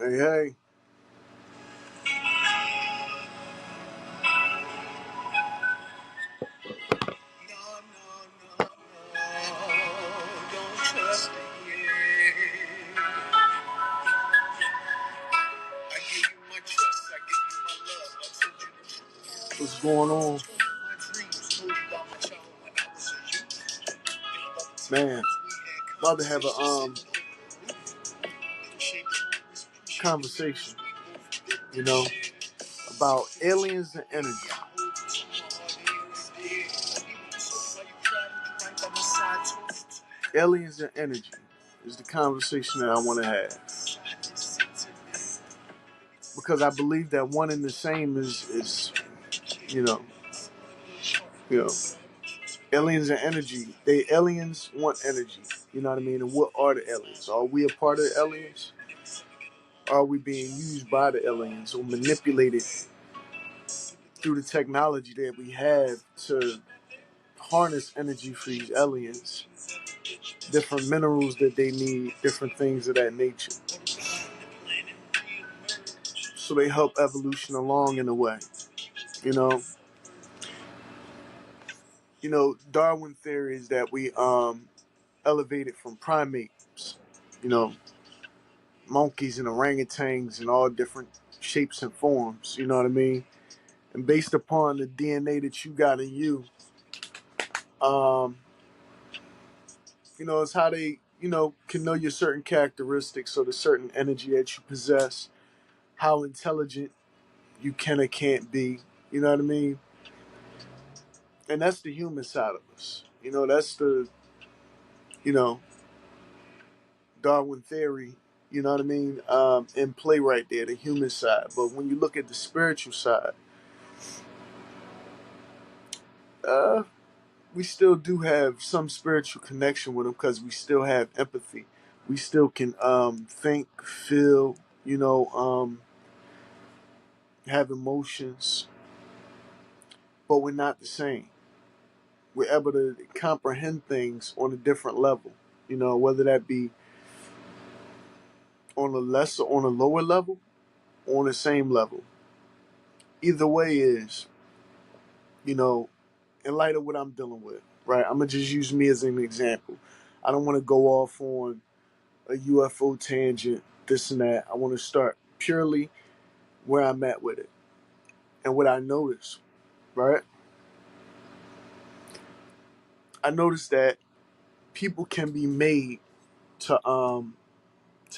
Hey, hey. No, no, no, no, don't trust me. I give you my trust, I give you my love. I told you the truth. What's going on? My dreams told you about my child when I was a youth. Man, about to have a conversation, you know, about aliens and energy. Aliens and energy is the conversation that I want to have. Because I believe that one and the same is you know, you know, aliens and energy. Aliens want energy. You know what I mean? And what are the aliens? Are we a part of the aliens? Are we being used by the aliens or manipulated through the technology that we have to harness energy for these aliens? Different minerals that they need, different things of that nature. So they help evolution along in a way. You know, Darwin theory is that we elevated from primates. You know, monkeys and orangutans and all different shapes and forms. You know what I mean? And based upon the DNA that you got in you, um, it's how they, can know your certain characteristics or the certain energy that you possess, how intelligent you can or can't be. You know what I mean? And that's the human side of us. That's the, you know, Darwin theory, you know what I mean, in play right there, the human side. But when you look at the spiritual side, uh, we still do have some spiritual connection with them because we still have empathy. We still can think, feel, have emotions, but we're not the same. We're able to comprehend things on a different level, whether that be on a lower level, or on the same level. Either way is, you know, in light of what I'm dealing with, right? I'm gonna just use me as an example. I don't want to go off on a UFO tangent, this and that. I want to start purely where I'm at with it and what I noticed, right? I noticed that people can be made to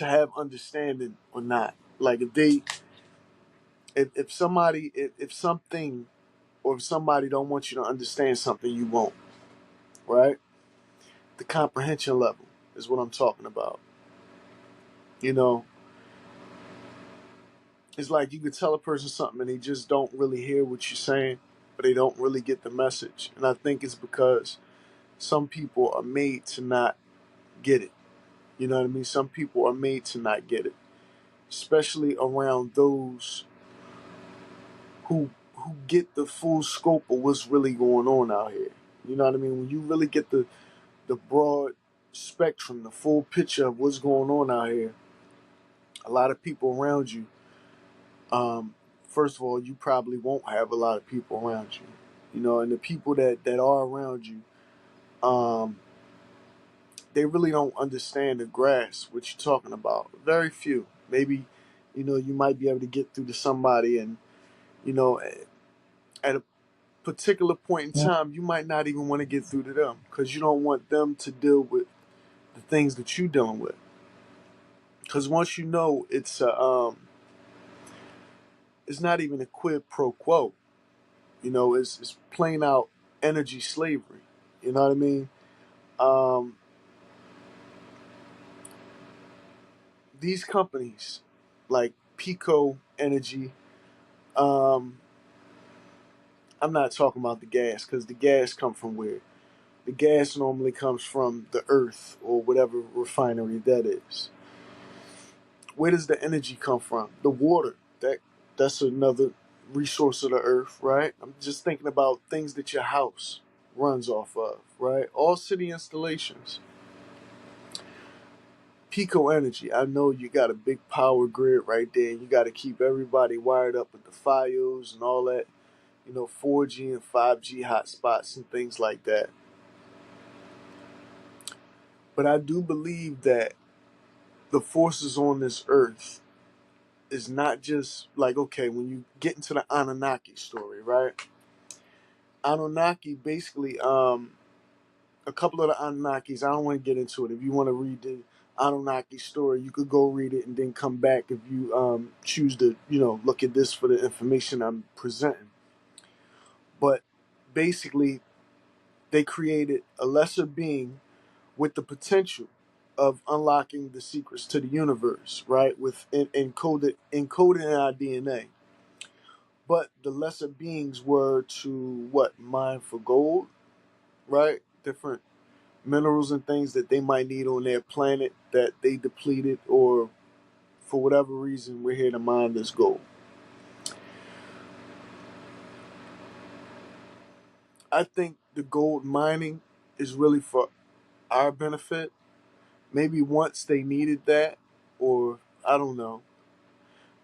have understanding or not. Like if somebody if something or if somebody don't want you to understand something, you won't, right? The comprehension level is what I'm talking about. You know, it's like you could tell a person something and they just don't really hear what you're saying, but they don't really get the message. And I think it's because some people are made to not get it. You know what I mean? Some people are made to not get it, especially around those who get the full scope of what's really going on out here. You know what I mean? When you really get the broad spectrum, the full picture of what's going on out here, a lot of people around you. First of all, you probably won't have a lot of people around you, and the people that are around you, um, they really don't understand or grasp what you're talking about. Very few. Maybe, you might be able to get through to somebody, and at a particular point in time, you might not even want to get through to them because you don't want them to deal with the things that you're dealing with. Because once you know, it's not even a quid pro quo. It's plain out energy slavery. You know what I mean? Um, these companies like Pico Energy, um, I'm not talking about the gas because the gas come from where? The gas normally comes from the earth or whatever refinery that is. Where does the energy come from? The water. That's another resource of the earth, right? I'm just thinking about things that your house runs off of, right? All city installations. Pico Energy. I know you got a big power grid right there. You got to keep everybody wired up with the FiOS and all that, 4G and 5G hotspots and things like that. But I do believe that the forces on this earth is not just like, okay, when you get into the Anunnaki story, right? Anunnaki basically, a couple of the Anunnakis, I don't want to get into it. If you want to read the Anunnaki story, you could go read it and then come back if you choose to, look at this for the information I'm presenting. But basically, they created a lesser being with the potential of unlocking the secrets to the universe, right? With encoded in our DNA. But the lesser beings were to what? Mine for gold, right? Different minerals and things that they might need on their planet that they depleted, or for whatever reason, we're here to mine this gold. I think the gold mining is really for our benefit. Maybe once they needed that, or I don't know.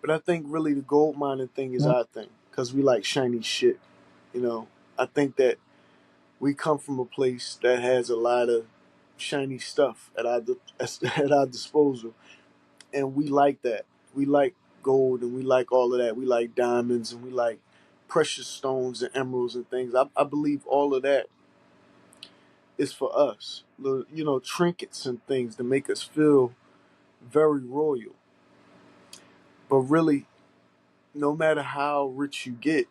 But I think really the gold mining thing is our thing because we like shiny shit. I think that we come from a place that has a lot of shiny stuff at our disposal, and we like that. We like gold, and we like all of that. We like diamonds, and we like precious stones and emeralds and things. I believe all of that is for us. Trinkets and things to make us feel very royal. But really, no matter how rich you get,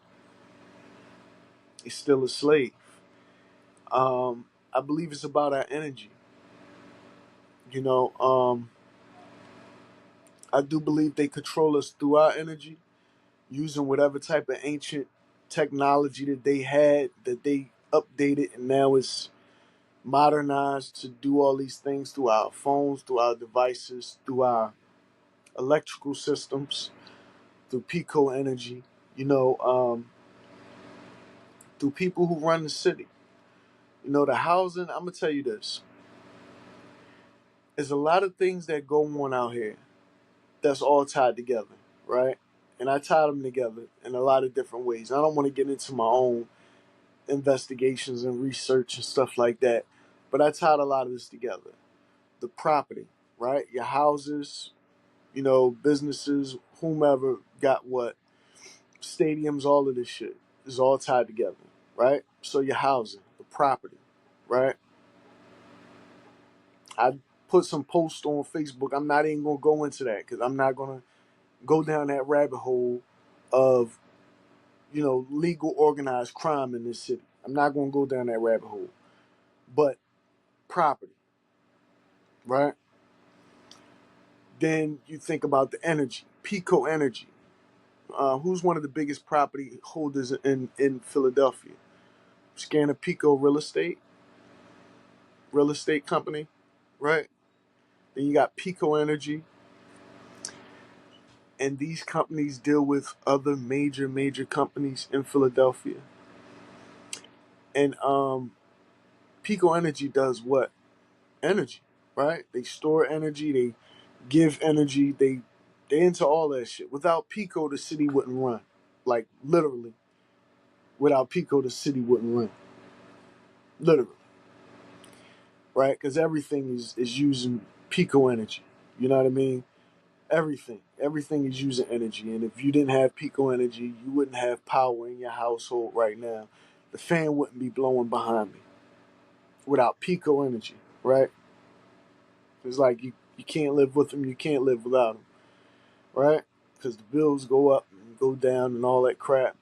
it's still a slave. I believe it's about our energy. You know, um, I do believe they control us through our energy, using whatever type of ancient technology that they had, that they updated, and now it's modernized to do all these things through our phones, through our devices, through our electrical systems, through Pico Energy, through people who run the city. The housing, I'm going to tell you this. There's a lot of things that go on out here that's all tied together, right? And I tied them together in a lot of different ways. I don't want to get into my own investigations and research and stuff like that, but I tied a lot of this together. The property, right? Your houses, businesses, whomever got what, stadiums, all of this shit is all tied together, right? So your housing, the property, right? I put some posts on Facebook. I'm not even gonna go into that because I'm not gonna go down that rabbit hole of legal organized crime in this city. I'm not gonna go down that rabbit hole. But property, right? Then you think about the energy, Pico Energy. Who's one of the biggest property holders in Philadelphia? Scanner Pico real estate company, right? Then you got Pico Energy, and these companies deal with other major companies in Philadelphia. And Pico Energy does what? Energy, right? They store energy, they give energy, they into all that shit. Without Pico, the city wouldn't run. Like literally, without Pico, the city wouldn't run. Literally, right? Because everything is using Pico energy. You know what I mean? Everything is using energy. And if you didn't have Pico energy, you wouldn't have power in your household right now. The fan wouldn't be blowing behind me without Pico energy, right? It's like you can't live with them, you can't live without them, right? Because the bills go up and go down and all that crap.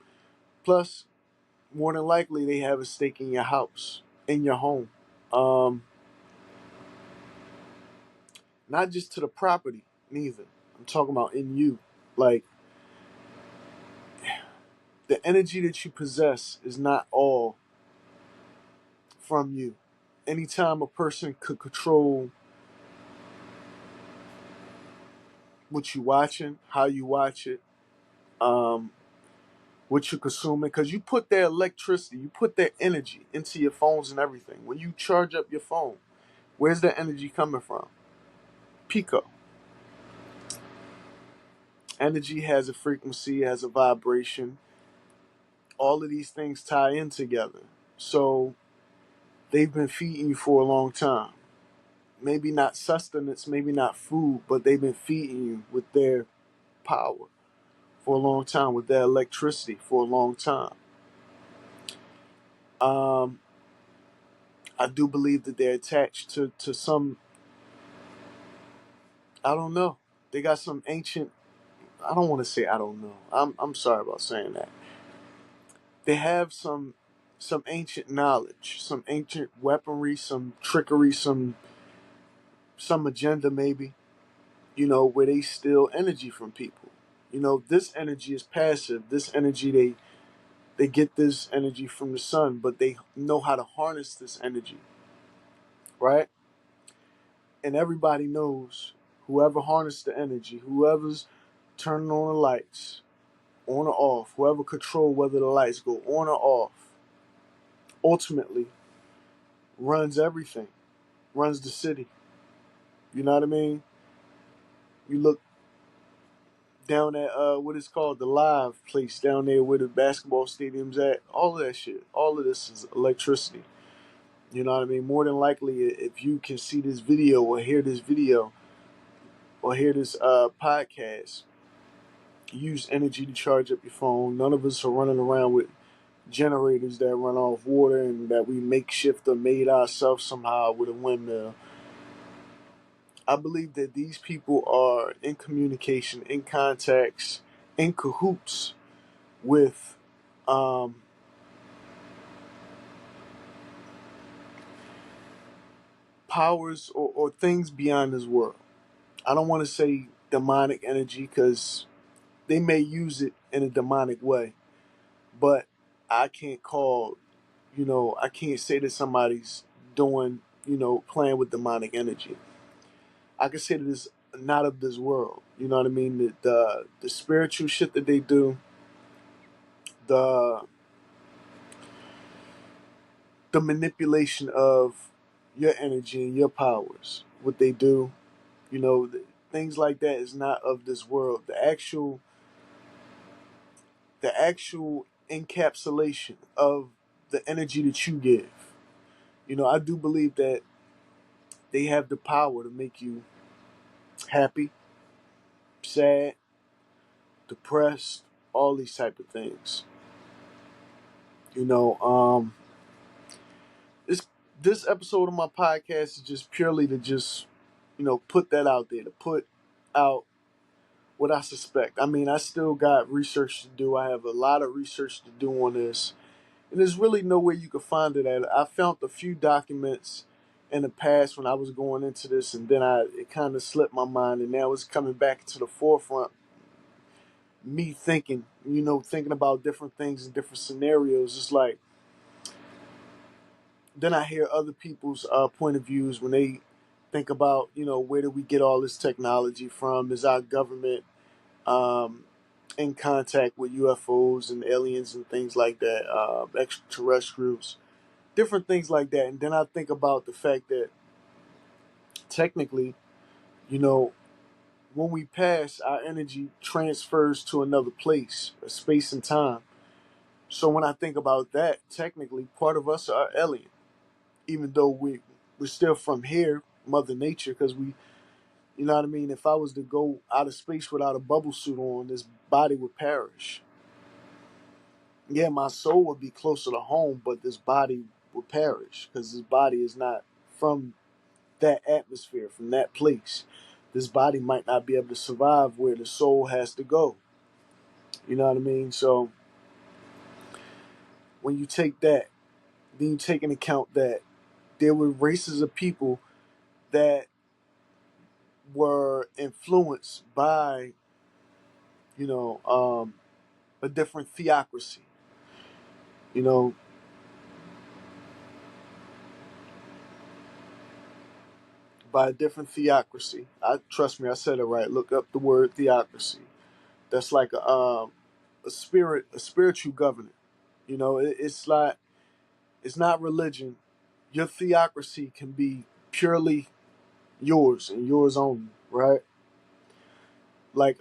Plus, more than likely, they have a stake in your house, in your home. Um, Not just to the property, neither. I'm talking about in you. Like, the energy that you possess is not all from you. Anytime a person could control what you watching, how you watch it, um, what you're consuming, because you put that electricity, you put that energy into your phones and everything. When you charge up your phone, where's that energy coming from? pico. Energy has a frequency, has a vibration. All of these things tie in together. So they've been feeding you for a long time. Maybe not sustenance, maybe not food, but they've been feeding you with their power for a long time, with their electricity for a long time. Um, I do believe that they're attached to some, I don't know. They got some ancient, I don't want to say I don't know. I'm sorry about saying that. They have some ancient knowledge, some ancient weaponry, some trickery, some agenda maybe, where they steal energy from people. This energy is passive. This energy they get this energy from the sun, but they know how to harness this energy, right? And everybody knows whoever harnessed the energy, whoever's turning on the lights, on or off, whoever control whether the lights go on or off, ultimately runs everything, runs the city. You know what I mean? You look down at what is called the live place down there where the basketball stadium's at. All of that shit. All of this is electricity. You know what I mean? More than likely, if you can see this video or hear this video or hear this podcast, use energy to charge up your phone. None of us are running around with generators that run off water and that we makeshift or made ourselves somehow with a windmill. I believe that these people are in communication, in contacts, in cahoots with um, powers or things beyond this world. I don't want to say demonic energy because they may use it in a demonic way, but I can't call, I can't say that somebody's doing, playing with demonic energy. I can say that it's not of this world. You know what I mean? The spiritual shit that they do, the the manipulation of your energy and your powers, what they do, things like that is not of this world. The actual encapsulation of the energy that you give. I do believe that they have the power to make you happy, sad, depressed, all these type of things. You know, this this episode of my podcast is just purely to just, put that out there, to put out what I suspect. I mean, I still got research to do. I have a lot of research to do on this. And there's really no way you could find it at. I found a few documents in the past when I was going into this, and then it kind of slipped my mind, and now it's coming back to the forefront. Me thinking about different things and different scenarios. It's like then I hear other people's point of views when they think about where do we get all this technology from? Is our government um, in contact with UFOs and aliens and things like that, extraterrestrials, different things like that. And then I think about the fact that technically, you know, when we pass, our energy transfers to another place, a space and time. So when I think about that, technically, part of us are alien, even though we're still from here, Mother Nature, because you know what I mean. If I was to go out of space without a bubble suit on, this body would perish. Yeah, my soul would be closer to home, but this body would perish because this body is not from that atmosphere, from that place. This body might not be able to survive where the soul has to go. You know what I mean? So when you take that, then you take into account that there were races of people that were influenced by, you know, a different theocracy. You know, by a different theocracy. I trust me, I said it right. Look up the word theocracy. That's like a spiritual government. It's not religion. Your theocracy can be purely yours and yours only. right? Like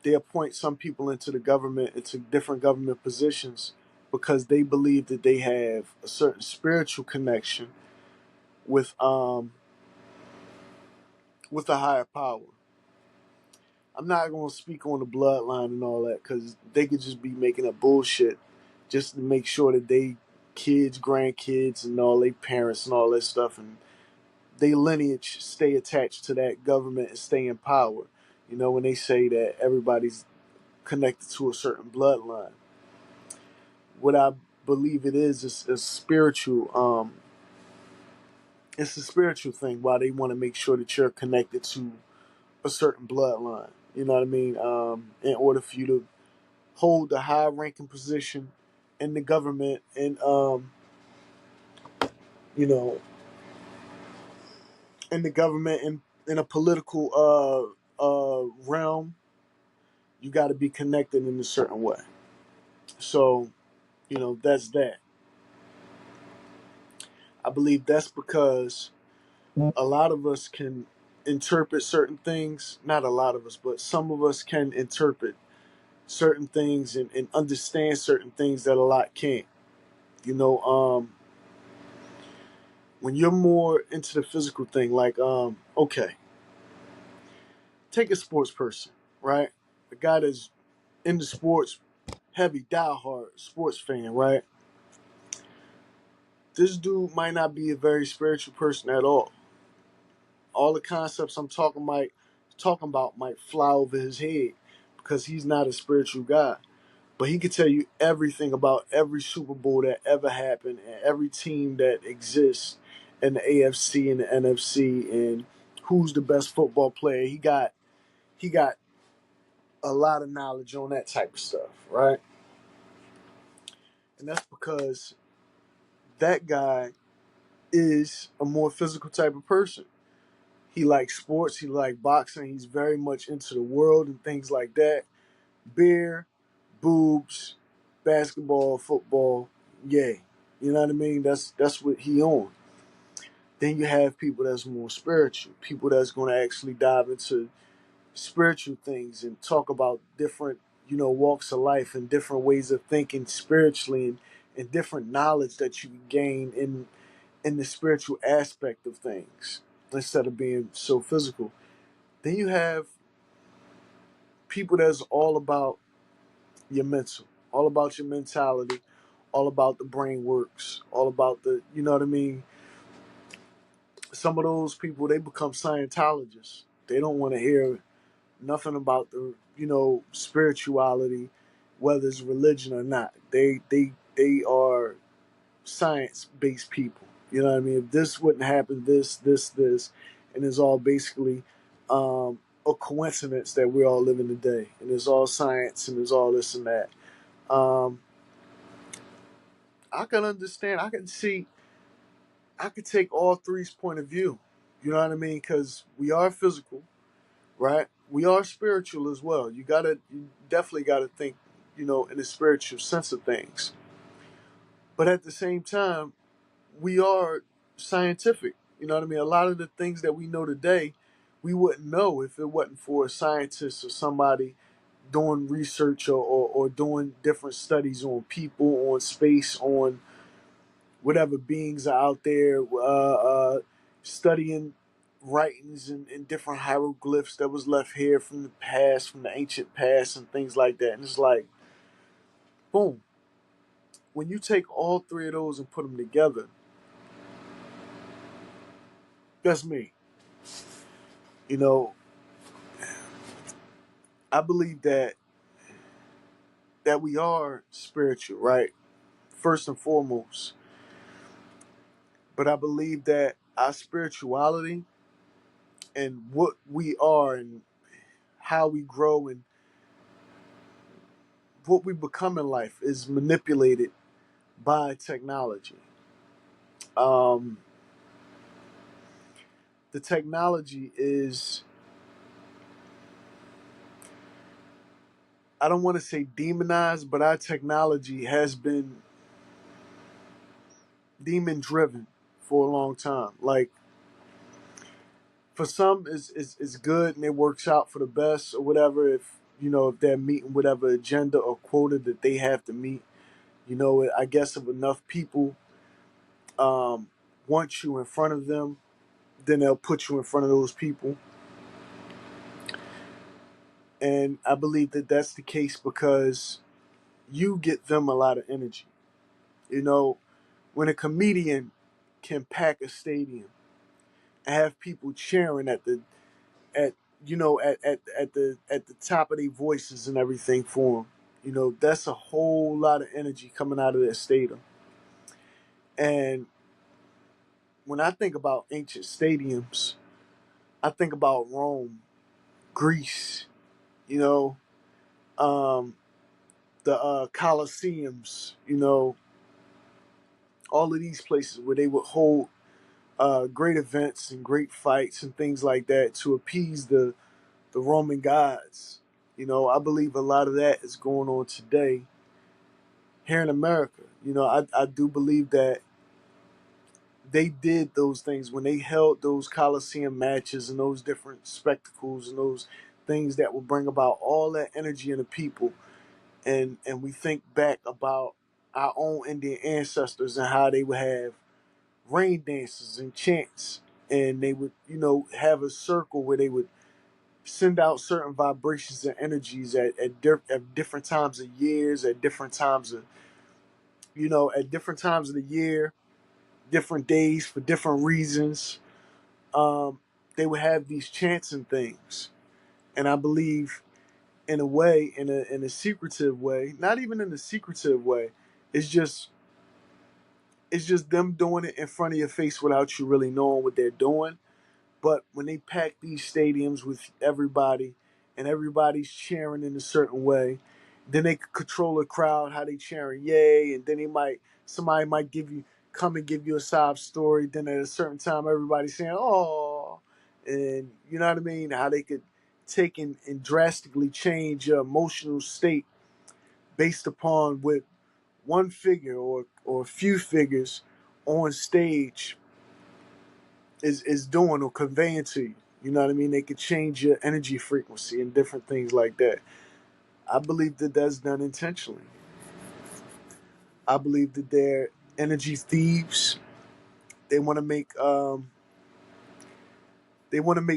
they appoint some people into the government, into different government positions, because they believe that they have a certain spiritual connection with a higher power. I'm not going to speak on the bloodline and all that, because they could just be making up bullshit just to make sure that they kids, grandkids, and all their parents and all that stuff, and they lineage stay attached to that government and stay in power. You know, when they say that everybody's connected to a certain bloodline, what I believe it is spiritual. It's a spiritual thing. Why they want to make sure that you're connected to a certain bloodline. You know what I mean? In order for you to hold a high ranking position in the government and you know, in the government and in a political realm, you got to be connected in a certain way. So, you know, that's that. I believe that's because a lot of us can interpret certain things. Not a lot of us, but some of us can interpret certain things and understand certain things that a lot can't. You know, when you're more into the physical thing, like, okay, take a sports person, right? A guy that's into sports, heavy, diehard sports fan, right? This dude might not be a very spiritual person at all. All the concepts I'm talking about might fly over his head because he's not a spiritual guy. But he could tell you everything about every Super Bowl that ever happened and every team that exists in the AFC and the NFC and who's the best football player. He got a lot of knowledge on that type of stuff, right? And that's because that guy is a more physical type of person. He likes sports, he likes boxing, he's very much into the world and things like that. Beer, boobs, basketball, football, yay. You know what I mean? That's what he on. Then you have people that's more spiritual, people that's going to actually dive into spiritual things and talk about different, you know, walks of life and different ways of thinking spiritually and different knowledge that you can gain in the spiritual aspect of things instead of being so physical. Then you have people that's all about your mental, all about your mentality, all about the brain works, all about the, you know what I mean? Some of those people, they become Scientologists. They don't want to hear nothing about the, you know, spirituality, whether it's religion or not. They are science based people. You know what I mean? If this wouldn't happen, this, and it's all basically a coincidence that we're all living today, and it's all science, and it's all this and that. Um, I can understand. I can see. I could take all three's point of view. You know what I mean? Because we are physical, right? We are spiritual as well. You definitely gotta think, you know, in the spiritual sense of things. But at the same time, we are scientific. You know what I mean? A lot of the things that we know today, we wouldn't know if it wasn't for a scientist or somebody doing research or doing different studies on people, on space, on whatever beings are out there, studying writings and different hieroglyphs that was left here from the past, from the ancient past, and things like that. And it's like, boom. When you take all three of those and put them together, that's me. You know, I believe that we are spiritual, right? First and foremost. But I believe that our spirituality and what we are and how we grow and what we become in life is manipulated by technology. Um, the technology is, I don't want to say demonized, but our technology has been demon driven for a long time. Like, For some, it's good and it works out for the best or whatever. If if they're meeting whatever agenda or quota that they have to meet, I guess if enough people um, want you in front of them, then they'll put you in front of those people. And I believe that that's the case because you get them a lot of energy. You know, when a comedian can pack a stadium and have people cheering at at the top of their voices and everything for them, that's a whole lot of energy coming out of that stadium. And when I think about ancient stadiums, I think about Rome, Greece, you know, um, the Colosseums, all of these places where they would hold great events and great fights and things like that to appease the Roman gods. I believe a lot of that is going on today here in America. I do believe that they did those things when they held those Coliseum matches and those different spectacles and those things that would bring about all that energy in the people. And we think back about our own Indian ancestors and how they would have rain dances and chants, and they would have a circle where they would send out certain vibrations and energies at different times of years, at different times of at different times of the year, different days for different reasons. um, they would have these chants and things. And I believe, in a way, in a secretive way, not even in a secretive way, it's just it's just them doing it in front of your face without you really knowing what they're doing. But when they pack these stadiums with everybody and everybody's cheering in a certain way, then they could control the crowd, how they cheering, yay, and then somebody might come and give you a sob story. Then at a certain time, everybody's saying, oh, and you know what I mean? How they could take and drastically change your emotional state based upon what one figure or a few figures on stage is doing or conveying to you. You know what I mean? They could change your energy frequency and different things like that. I believe that that's done intentionally. I believe that they're energy thieves. They want to make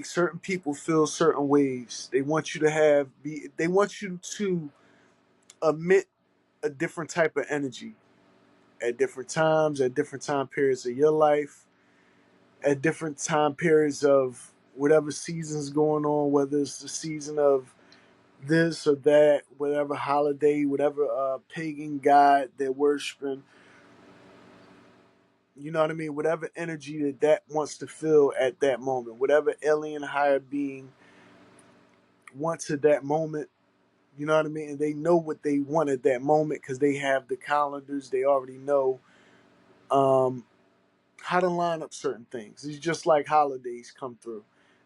certain people feel certain ways. They want you to they want you to emit a different type of energy at different times, at different time periods of your life, at different time periods of whatever season's going on, whether it's the season of this or that, whatever holiday, whatever pagan god they're worshiping. You know what I mean? Whatever energy that wants to feel at that moment, whatever alien higher being wants at that moment. You know what I mean? And they know what they want at that moment because they have the calendars. They already know um, how to line up certain things. It's just like holidays come through.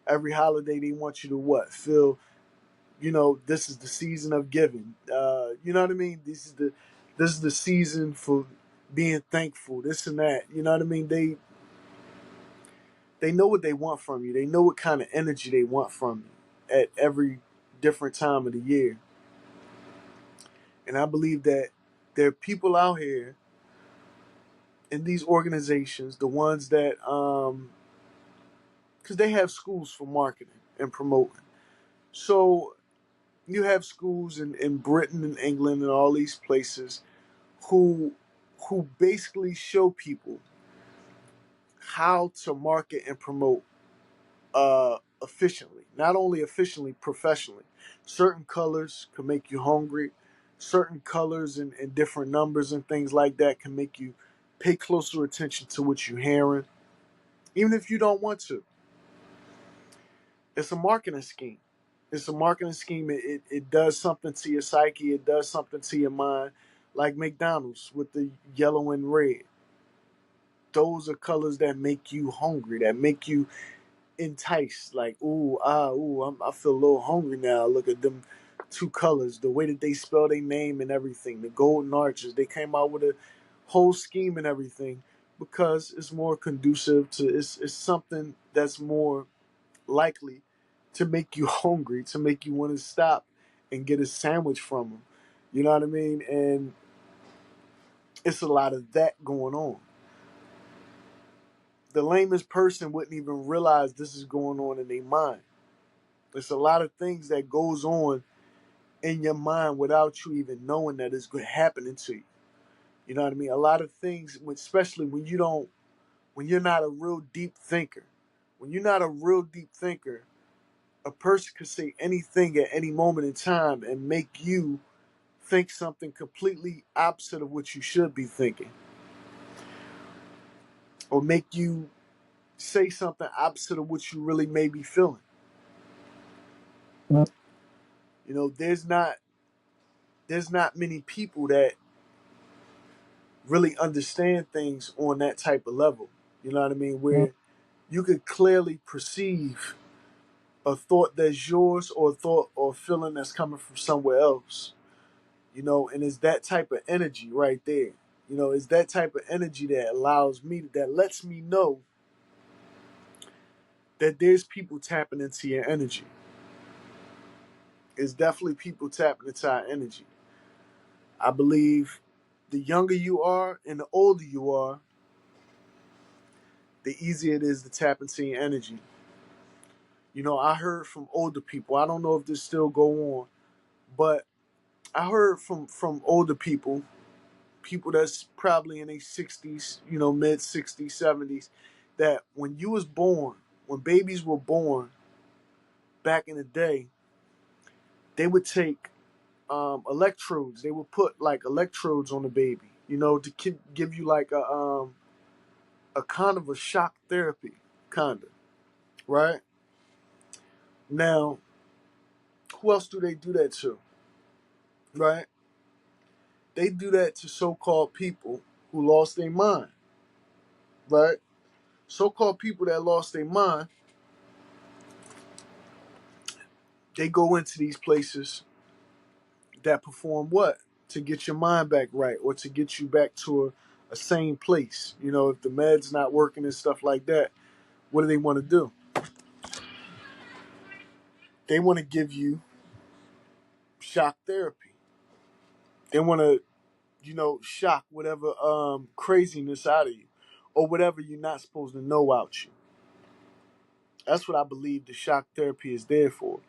Every holiday they want you to what? Feel, this is the season of giving. You know what I mean? This is the season for being thankful. This and that. You know what I mean? They know what they want from you. They know what kind of energy they want from you at every different time of the year. And I believe that there are people out here in these organizations, the ones that because they have schools for marketing and promoting. So you have schools in Britain and England and all these places who basically show people how to market and promote efficiently. Not only efficiently, professionally. Certain colors can make you hungry. Certain colors and different numbers and things like that can make you pay closer attention to what you're hearing, even if you don't want to. It's a marketing scheme. It's a marketing scheme. It does something to your psyche. It does something to your mind, like McDonald's with the yellow and red. Those are colors that make you hungry, that make you enticed. Like, I feel a little hungry now. Look at them two colors, the way that they spell their name and everything, the golden arches. They came out with a whole scheme and everything because it's more conducive to, it's something that's more likely to make you hungry, to make you want to stop and get a sandwich from them. You know what I mean? And it's a lot of that going on. The lamest person wouldn't even realize this is going on in their mind. It's a lot of things that goes on in your mind without you even knowing that it's happening to you. You know what I mean? A lot of things, especially when you're not a real deep thinker. When you're not a real deep thinker, a person could say anything at any moment in time and make you think something completely opposite of what you should be thinking, or make you say something opposite of what you really may be feeling. You know, there's not many people that really understand things on that type of level. You know what I mean? Where you could clearly perceive a thought that's yours, or a thought or feeling that's coming from somewhere else. You know, and it's that type of energy right there. You know, it's that type of energy that that lets me know that there's people tapping into your energy. It's definitely people tapping into our energy. I believe the younger you are and the older you are, the easier it is to tap into your energy. You know, I heard from older people. I don't know if this still go on, but I heard from older people that's probably in their 60s, you know, mid 60s, 70s, that when you was born, when babies were born back in the day, they would take electrodes. They would put like electrodes on the baby, you know, to give you like a kind of a shock therapy, kind of, right? Now, who else do they do that to, right? They do that to so-called people who lost their mind, right? So-called people that lost their mind, they go into these places that perform what? To get your mind back right, or to get you back to a sane place. You know, if the med's not working and stuff like that, what do they want to do? They want to give you shock therapy. They want to, you know, shock whatever craziness out of you, or whatever you're not supposed to know out you. That's what I believe the shock therapy is there for.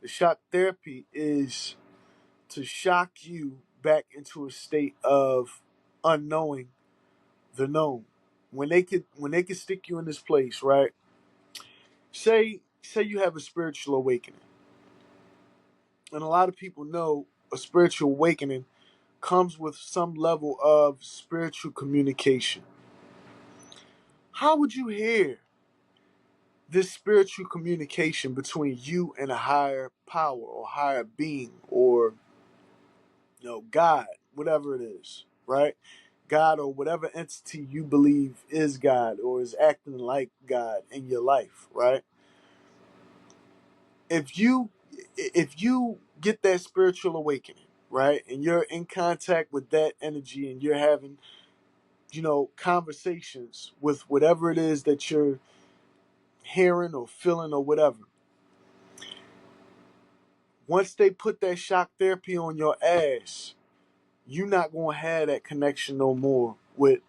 The shock therapy is to shock you back into a state of unknowing the known. When they could stick you in this place, right? Say you have a spiritual awakening. And a lot of people know a spiritual awakening comes with some level of spiritual communication. How would you hear this spiritual communication between you and a higher power or higher being, or God, whatever it is, right? God, or whatever entity you believe is God or is acting like God in your life, right? If you if you get that spiritual awakening, right, and you're in contact with that energy and you're having, conversations with whatever it is that you're hearing or feeling or whatever. Once they put that shock therapy on your ass, you're not gonna have that connection no more with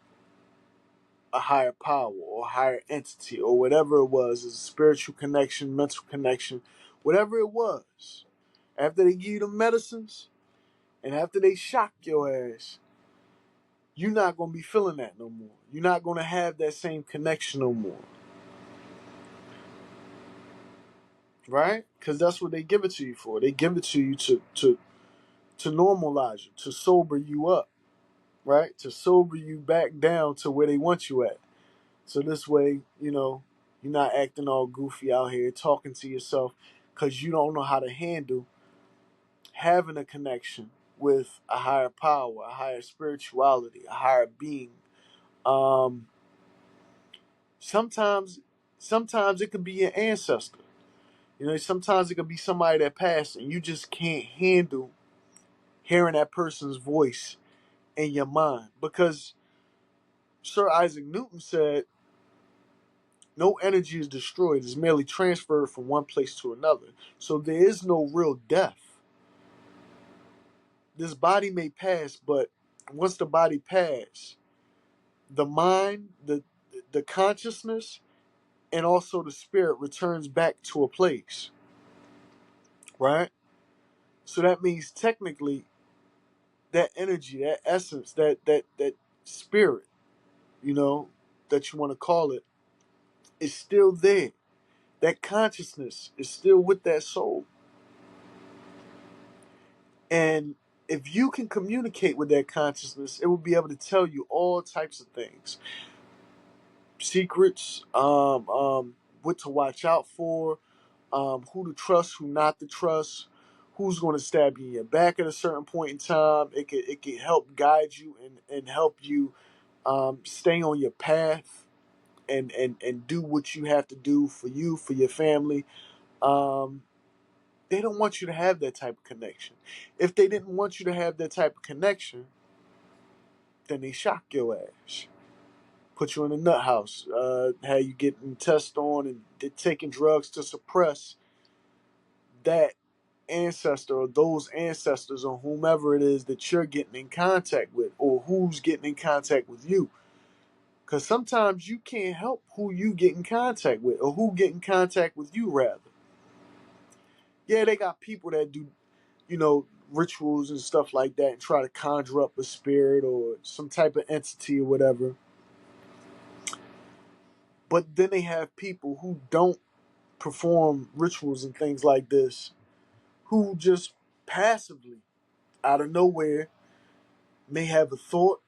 a higher power or higher entity or whatever it was, a spiritual connection, mental connection, whatever it was. After they give you the medicines and after they shock your ass, you're not gonna be feeling that no more. You're not gonna have that same connection no more. Right? Because that's what they give it to you for. They give it to you to normalize you, to sober you up, right? To sober you back down to where they want you at. So this way, you're not acting all goofy out here talking to yourself because you don't know how to handle having a connection with a higher power, a higher spirituality, a higher being. Um, sometimes, sometimes it could be your ancestor. Sometimes it could be somebody that passed, and you just can't handle hearing that person's voice in your mind, because Sir Isaac Newton said No energy is destroyed. It's merely transferred from one place to another. So there is no real death. This body may pass, but once the body passes, the mind, the consciousness, and also the spirit returns back to a place, right? So that means technically that energy, that essence, that spirit, you know, that you want to call it, is still there. That consciousness is still with that soul. And if you can communicate with that consciousness, it will be able to tell you all types of things, secrets, what to watch out for, who to trust, who not to trust, who's going to stab you in your back at a certain point in time. It can help guide you and help you stay on your path and do what you have to do for you, for your family. Um, they don't want you to have that type of connection. If they didn't want you to have that type of connection, then they shock your ass. Put you in a nut house, have you getting tested on and taking drugs to suppress that ancestor or those ancestors or whomever it is that you're getting in contact with or who's getting in contact with you. Because sometimes you can't help who you get in contact with or who get in contact with you, rather. Yeah, they got people that do, rituals and stuff like that and try to conjure up a spirit or some type of entity or whatever. But then they have people who don't perform rituals and things like this, who just passively, out of nowhere, may have a thought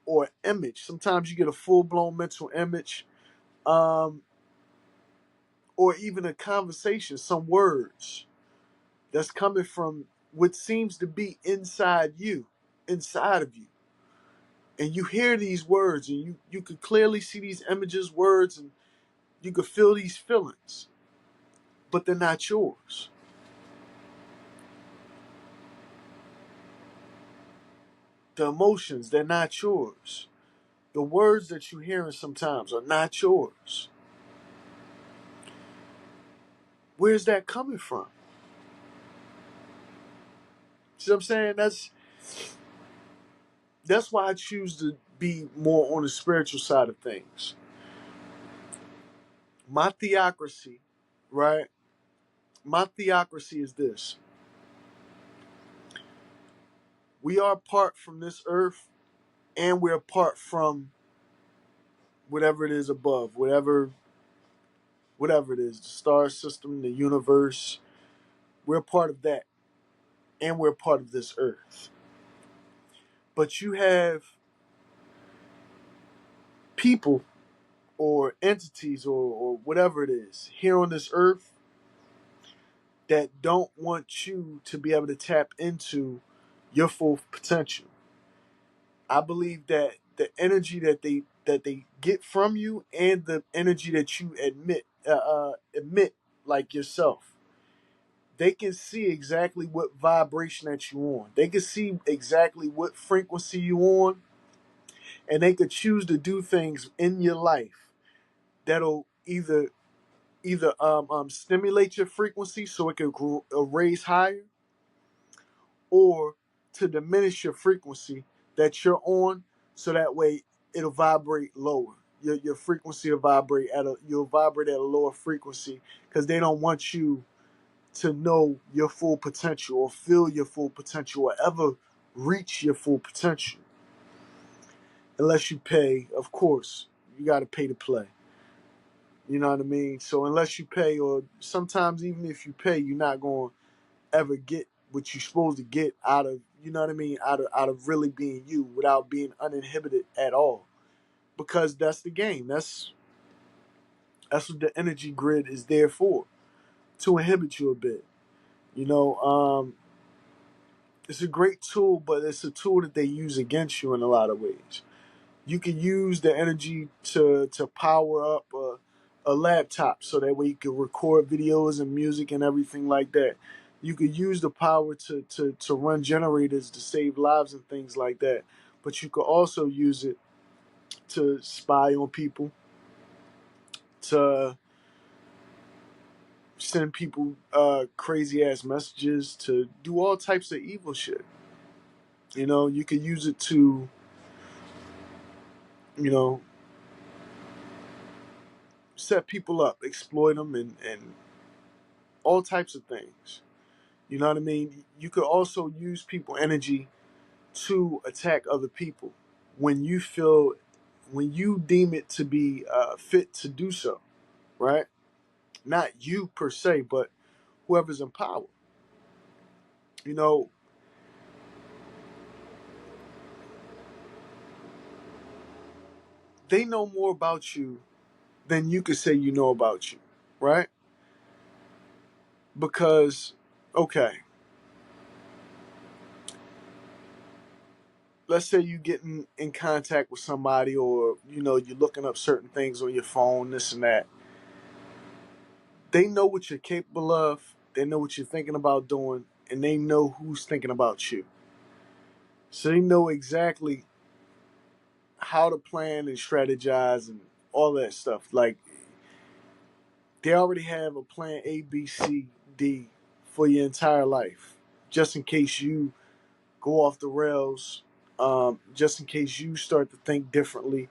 or image. Sometimes you get a full blown mental image, um, or even a conversation, some words that's coming from what seems to be inside of you. And you hear these words and you could clearly see these images, words, and you could feel these feelings, but they're not yours. The emotions, they're not yours. The words that you're hearing sometimes are not yours. Where's that coming from? See what I'm saying? That's why I choose to be more on the spiritual side of things. My theocracy, right? My theocracy is this. We are apart from this earth and we're apart from whatever it is above, whatever it is, the star system, the universe. We're part of that and we're part of this earth. But you have people or entities or whatever it is here on this earth that don't want you to be able to tap into your full potential. I believe that the energy that they get from you and the energy that you emit like yourself, they can see exactly what vibration that you on. They can see exactly what frequency you on, and they could choose to do things in your life that'll either stimulate your frequency so it can raise higher, or to diminish your frequency that you're on, so that way it'll vibrate lower. Your frequency will vibrate you'll vibrate at a lower frequency because they don't want you to know your full potential or feel your full potential or ever reach your full potential. Unless you pay, of course, you got to pay to play. You know what I mean? So unless you pay, or sometimes even if you pay, you're not going to ever get what you're supposed to get out of, you know what I mean, out of really being you without being uninhibited at all. Because that's the game. That's what the energy grid is there for, to inhibit you a bit. You know, it's a great tool, but it's a tool that they use against you in a lot of ways. You can use the energy to power up a laptop so that way you can record videos and music and everything like that. You could use the power to run generators to save lives and things like that. But you could also use it to spy on people, to send people crazy ass messages, to do all types of evil shit. You know, you could use it to, you know, set people up, exploit them, and all types of things. You know what I mean? You could also use people energy to attack other people when you feel, when you deem it to be fit to do so, right? Not you per se, but whoever's in power. You know, they know more about you than you could say you know about you, right? Because, okay, let's say you getting in contact with somebody, or you know you're looking up certain things on your phone, this and that. They know what you're capable of, they know what you're thinking about doing, and they know who's thinking about you. So they know exactly how to plan and strategize and all that stuff. Like, they already have a plan A, B, C, D for your entire life, just in case you go off the rails, just in case you start to think differently.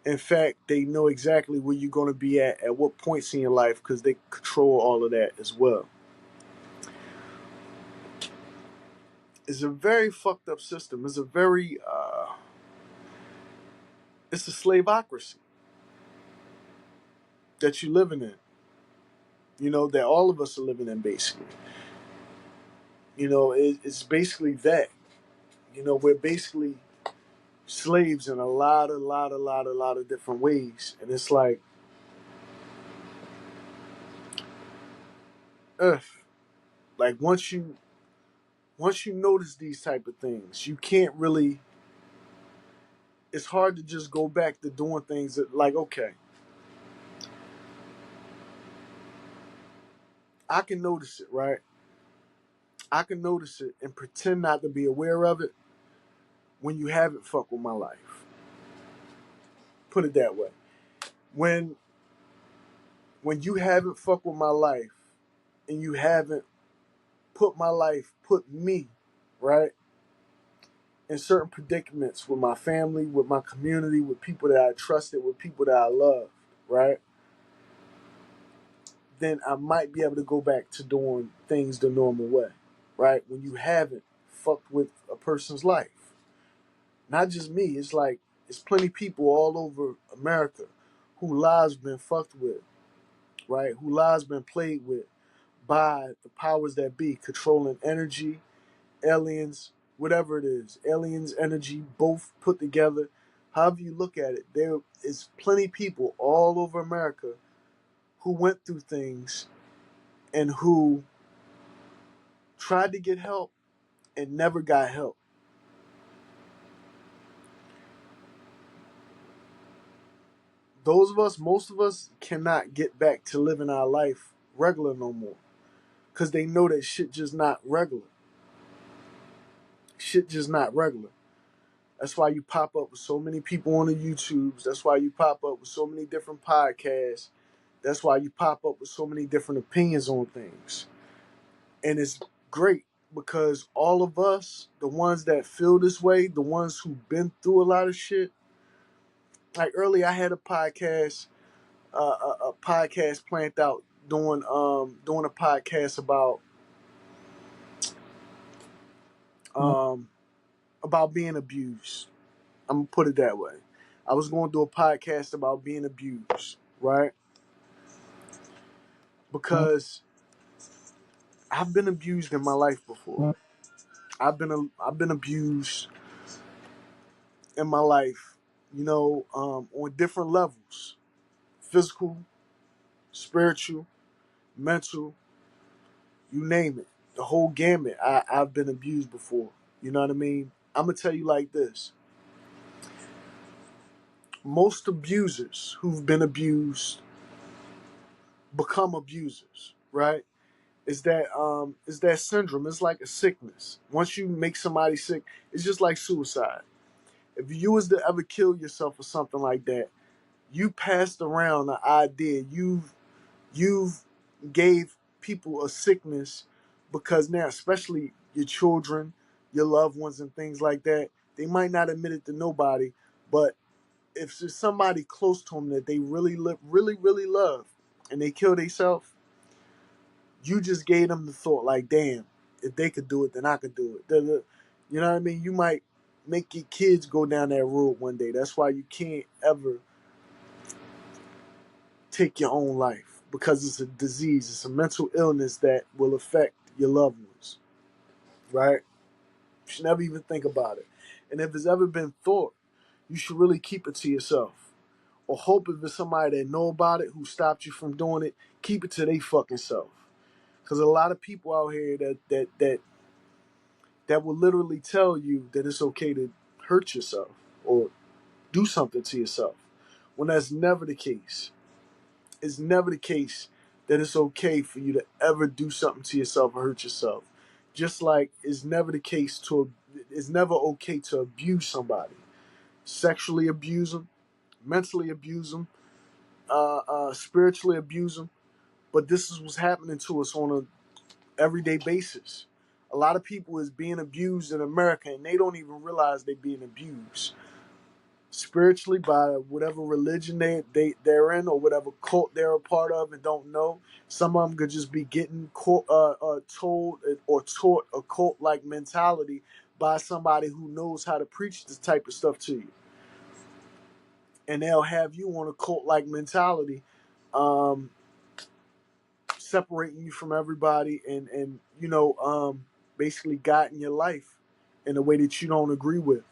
In fact, they know exactly where you're going to be at what points in your life, because they control all of that as well. It's a very fucked up system. It's a very, it's a slaveocracy that you're living in. You know, that all of us are living in, basically. You know, it's basically that. You know, we're basically slaves in a lot of different ways. And it's like, ugh. Like, once you notice these type of things, you can't really, it's hard to just go back to doing things that, like, okay, I can notice it, right? I can notice it and pretend not to be aware of it when you haven't fucked with my life. Put it that way. When when you haven't fucked with my life, and you haven't put me, right, in certain predicaments with my family, with my community, with people that I trusted, with people that I loved, right? Then I might be able to go back to doing things the normal way, right? When you haven't fucked with a person's life. Not just me, it's like, it's plenty people all over America who lives been fucked with, right? Who lives been played with by the powers that be, controlling energy, aliens, whatever it is, aliens, energy, both put together. However you look at it, there is plenty people all over America who went through things and who tried to get help and never got help. Those of us, most of us, cannot get back to living our life regular no more, because they know that shit just not regular. Shit just not regular. That's why you pop up with so many people on the YouTubes. That's why you pop up with so many different podcasts. That's why you pop up with so many different opinions on things. And it's great, because all of us, the ones that feel this way, the ones who've been through a lot of shit. Like, earlier, I had a podcast, a podcast planned out, doing a podcast um about being abused. I'm gonna put it that way. I was going to do a podcast about being abused, right? Because I've been abused in my life before. I've been abused in my life, on different levels: physical, spiritual, mental, you name it, the whole gamut. I've been abused before. You know what I mean? I'm gonna tell you like this: most abusers who've been abused become abusers, right? Is that syndrome. It's like a sickness. Once you make somebody sick, it's just like suicide. If you was to ever kill yourself or something like that, You passed around the idea. You've gave people a sickness because now, especially your children, your loved ones, and things like that, they might not admit it to nobody, but if there's somebody close to them that they really love, and they kill themselves, you just gave them the thought like, damn, if they could do it, then I could do it. You know what I mean? You might make your kids go down that road one day. That's why you can't ever take your own life, because it's a disease. It's a mental illness that will affect your loved ones, right? You should never even think about it. And if it's ever been thought, you should really keep it to yourself. Or hope if it's somebody that know about it who stopped you from doing it, keep it to their fucking self. Because a lot of people out here that will literally tell you that it's okay to hurt yourself or do something to yourself, when that's never the case. It's never the case that it's okay for you to ever do something to yourself or hurt yourself. Just like it's never okay to abuse somebody, sexually abuse them, mentally abuse them, spiritually abuse them. But this is what's happening to us on a everyday basis. A lot of people is being abused in America, and they don't even realize they're being abused spiritually by whatever religion they're in, or whatever cult they're a part of and don't know. Some of them could just be getting told or taught a cult like mentality by somebody who knows how to preach this type of stuff to you, and they'll have you on a cult like mentality, um, separating you from everybody, and basically guiding your life in a way that you don't agree with.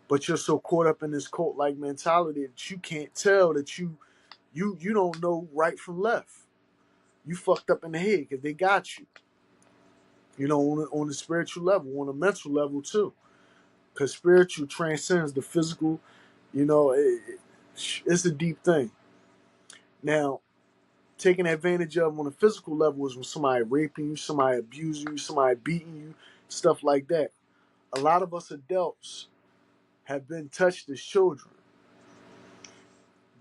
But you're so caught up in this cult like mentality that you can't tell that you don't know right from left. You fucked up in the head because they got you. On the spiritual level, on the mental level too. Because spiritual transcends the physical. It's a deep thing. Now, taking advantage of on a physical level is when somebody raping you, somebody abusing you, somebody beating you, stuff like that. A lot of us adults have been touched as children.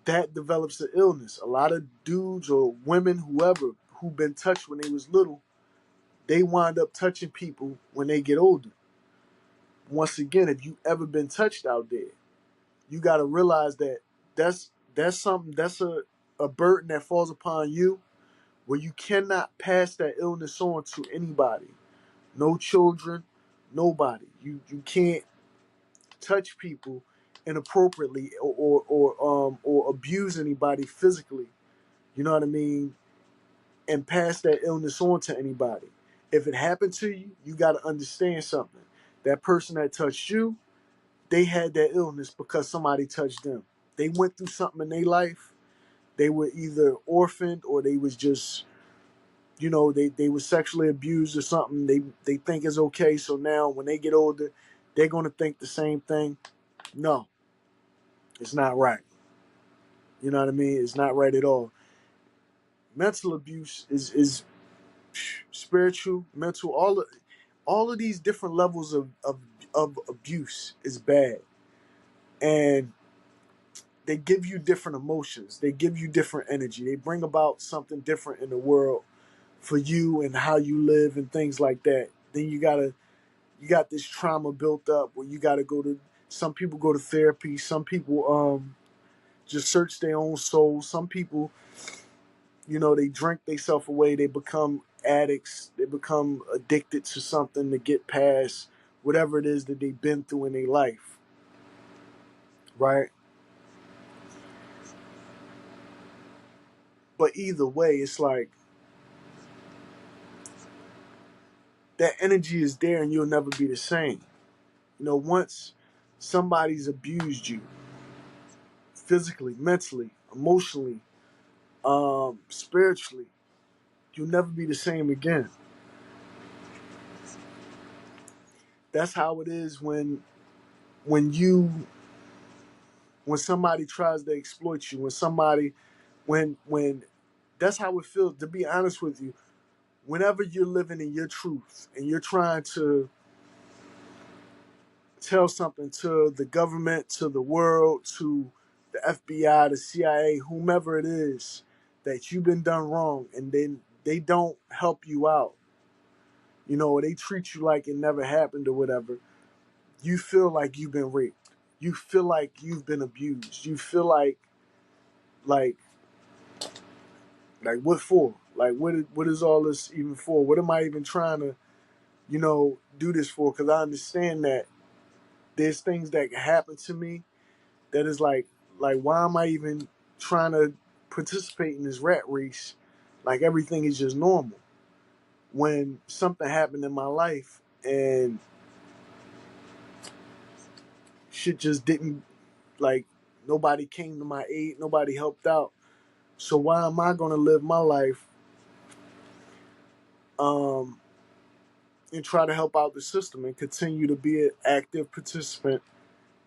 That develops an illness. A lot of dudes or women, whoever, who've been touched when they was little, they wind up touching people when they get older. Once again, if you ever been touched out there, you got to realize that that's something, that's a burden that falls upon you, where you cannot pass that illness on to anybody. No children, nobody. You can't touch people inappropriately or abuse anybody physically. You know what I mean? And pass that illness on to anybody. If it happened to you, you got to understand something. That person that touched you, they had that illness because somebody touched them. They went through something in their life. They were either orphaned, or they was just, they were sexually abused or something. They think is okay. So now when they get older, they're going to think the same thing. No, it's not right. You know what I mean? It's not right at all. Mental abuse is spiritual, mental, all of these different levels of abuse is bad. And they give you different emotions. They give you different energy. They bring about something different in the world for you and how you live and things like that. Then you got this trauma built up where you gotta some people go to therapy, some people just search their own soul. Some people, they drink themselves away. They become addicts. They become addicted to something to get past whatever it is that they've been through in their life, right? But either way, it's like that energy is there and you'll never be the same. Once somebody's abused you physically, mentally, emotionally, spiritually, you'll never be the same again. That's how it is when you when somebody tries to exploit you, when that's how it feels, to be honest with you. Whenever you're living in your truth and you're trying to tell something to the government, to the world, to the FBI, the CIA, whomever it is, that you've been done wrong, and then they don't help you out, or they treat you like it never happened or whatever, you feel like you've been raped. You feel like you've been abused. You feel like what for? Like what is all this even for? What am I even trying to, do this for? Because I understand that there's things that happen to me that is like why am I even trying to participate in this rat race? Like everything is just normal. When something happened in my life and shit just didn't, like, nobody came to my aid, nobody helped out. So why am I gonna live my life um and try to help out the system and continue to be an active participant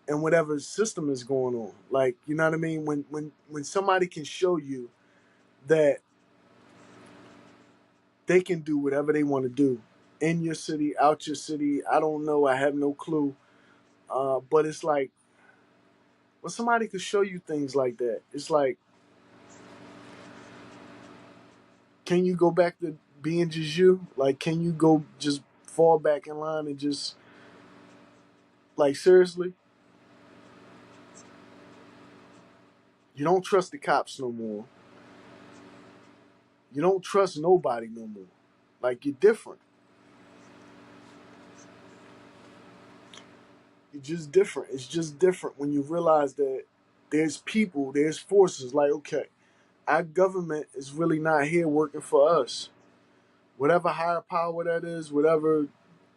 in whatever system is going on? Like, you know what I mean? When somebody can show you that they can do whatever they want to do in your city, out your city, I don't know, I have no clue. But it's like when somebody could show you things like that, it's like, can you go back to being just you? Like, can you go just fall back in line and just, like, seriously? You don't trust the cops no more. You don't trust nobody no more. Like, you're different. You're just different. It's just different when you realize that there's people, there's forces. Like, okay, our government is really not here working for us. Whatever higher power that is, whatever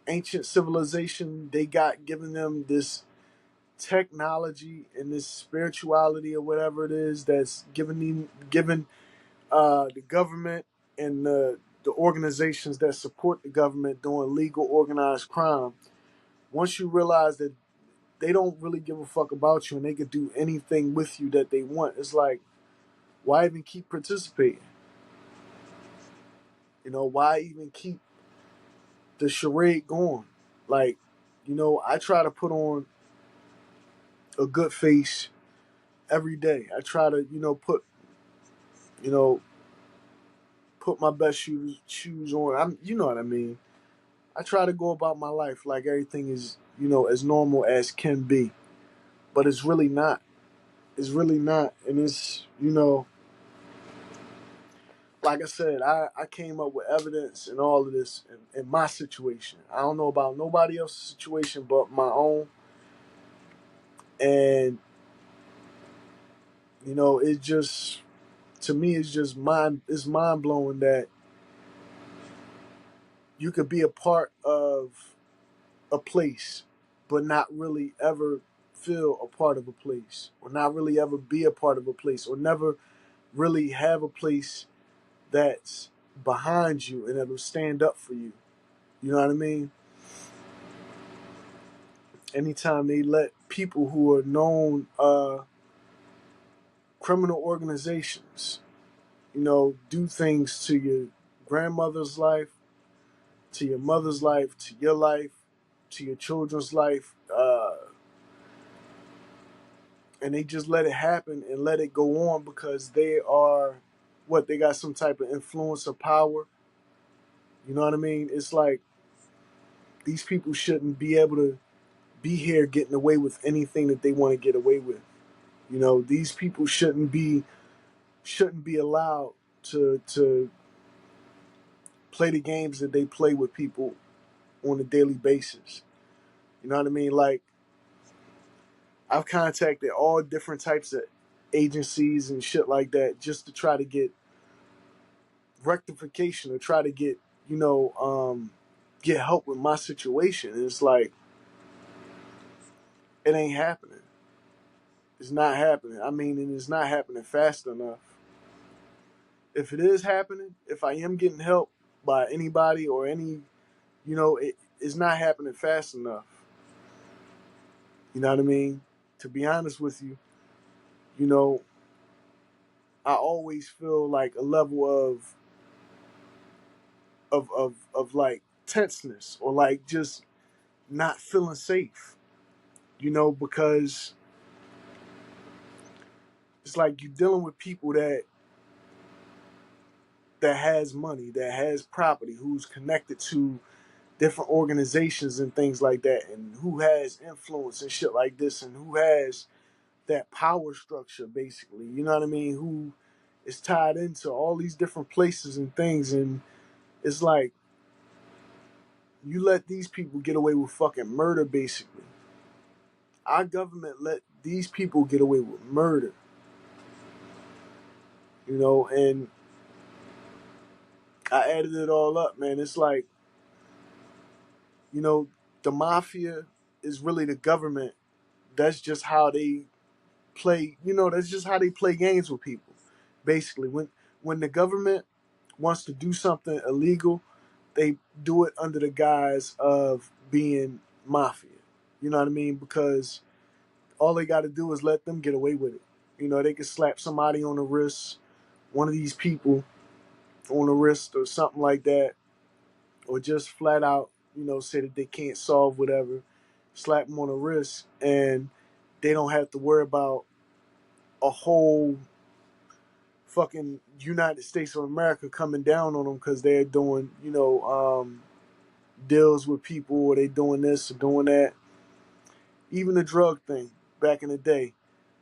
ancient civilization they got giving them this technology and this spirituality or whatever it is that's given the government and the organizations that support the government doing legal organized crime. Once you realize that they don't really give a fuck about you and they could do anything with you that they want, it's like, why even keep participating? Why even keep the charade going? Like, I try to put on a good face every day. I try to, you know, put my best shoes on. You know what I mean. I try to go about my life like everything is, as normal as can be. But it's really not. It's really not. And it's, like I said, I came up with evidence and all of this in my situation. I don't know about nobody else's situation but my own. And, it just, to me, it's mind blowing that you could be a part of a place, but not really ever feel a part of a place, or not really ever be a part of a place, or never really have a place that's behind you and it'll stand up for you. You know what I mean? Anytime they let people who are known criminal organizations, do things to your grandmother's life, to your mother's life, to your life, to your children's life, and they just let it happen and let it go on because they are what, they got some type of influence or power. You know what I mean? It's like these people shouldn't be able to be here getting away with anything that they want to get away with. These people shouldn't be allowed to play the games that they play with people on a daily basis. You know what I mean? Like, I've contacted all different types of agencies and shit like that just to try to get rectification or try to get help with my situation. And it's like, it ain't happening. It's not happening. I mean, and it's not happening fast enough. If it is happening, if I am getting help by anybody or any, it's not happening fast enough. You know what I mean? To be honest with you, you know, I always feel like a level of like tenseness or like just not feeling safe, because It's like you're dealing with people that has money, that has property, who's connected to different organizations and things like that, and who has influence and shit like this, and who has that power structure, basically. You know what I mean? Who is tied into all these different places and things, and it's like you let these people get away with fucking murder, basically. Our government let these people get away with murder, you know, and I added it all up, man. It's like, you know, the mafia is really the government. That's just how they play, you know, that's just how they play games with people. Basically, when the government wants to do something illegal, they do it under the guise of being mafia. You know what I mean? Because all they got to do is let them get away with it. You know, they can slap somebody on the wrist, one of these people on the wrist or something like that, or just flat out, you know, say that they can't solve whatever, slap them on the wrist, and they don't have to worry about a whole fucking United States of America coming down on them because they're doing, you know, deals with people, or they doing this or doing that. Even the drug thing back in the day,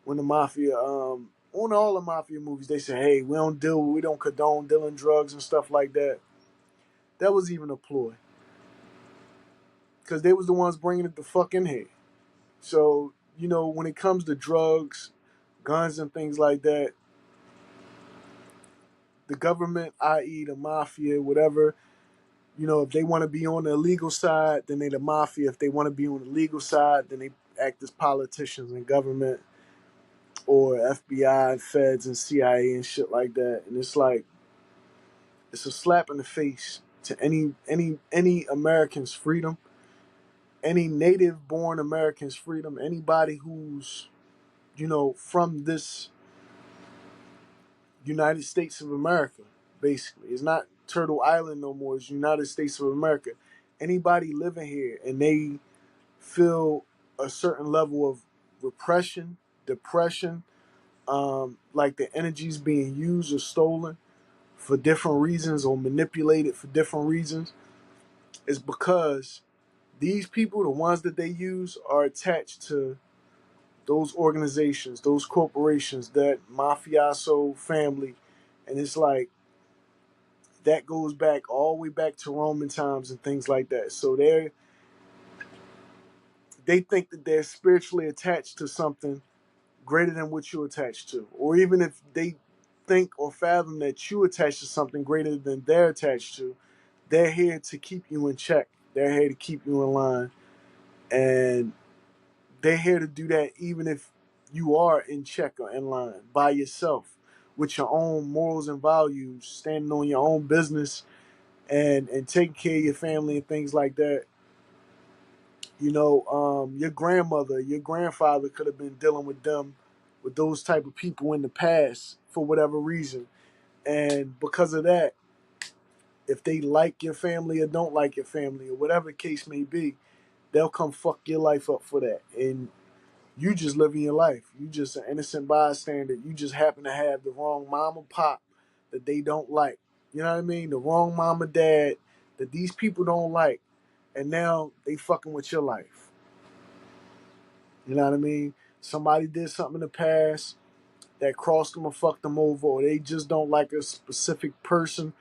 when the mafia, on all the mafia movies, they say, "Hey, we don't condone dealing drugs and stuff like that." That was even a ploy because they was the ones bringing it the fuck in here. So, you know, when it comes to drugs, guns, and things like that, the government, i.e., the mafia, whatever, you know, if they want to be on the illegal side, then they the mafia. If they want to be on the legal side, then they act as politicians and government, or FBI and feds and CIA and shit like that. And it's like, it's a slap in the face to any American's freedom, any native born American's freedom, anybody who's, you know, from this United States of America, basically. It's not Turtle Island no more, it's United States of America. Anybody living here and they feel a certain level of repression, depression, like the energy's being used or stolen for different reasons or manipulated for different reasons, is because these people, the ones that they use, are attached to those organizations, those corporations, that mafioso family. And it's like, that goes back all the way back to Roman times and things like that. So they think that they're spiritually attached to something greater than what you're attached to. Or even if they think or fathom that you attached to something greater than they're attached to, they're here to keep you in check. They're here to keep you in line. And they're here to do that even if you are in check or in line by yourself with your own morals and values, standing on your own business, and taking care of your family and things like that. You know, your grandmother, your grandfather could have been dealing with them, with those type of people in the past for whatever reason. And because of that, if they like your family or don't like your family or whatever the case may be, they'll come fuck your life up for that. And you just living your life. You just an innocent bystander. You just happen to have the wrong mom or pop that they don't like. You know what I mean? The wrong mom or dad that these people don't like. And now they fucking with your life. You know what I mean? Somebody did something in the past that crossed them or fucked them over, or they just don't like a specific person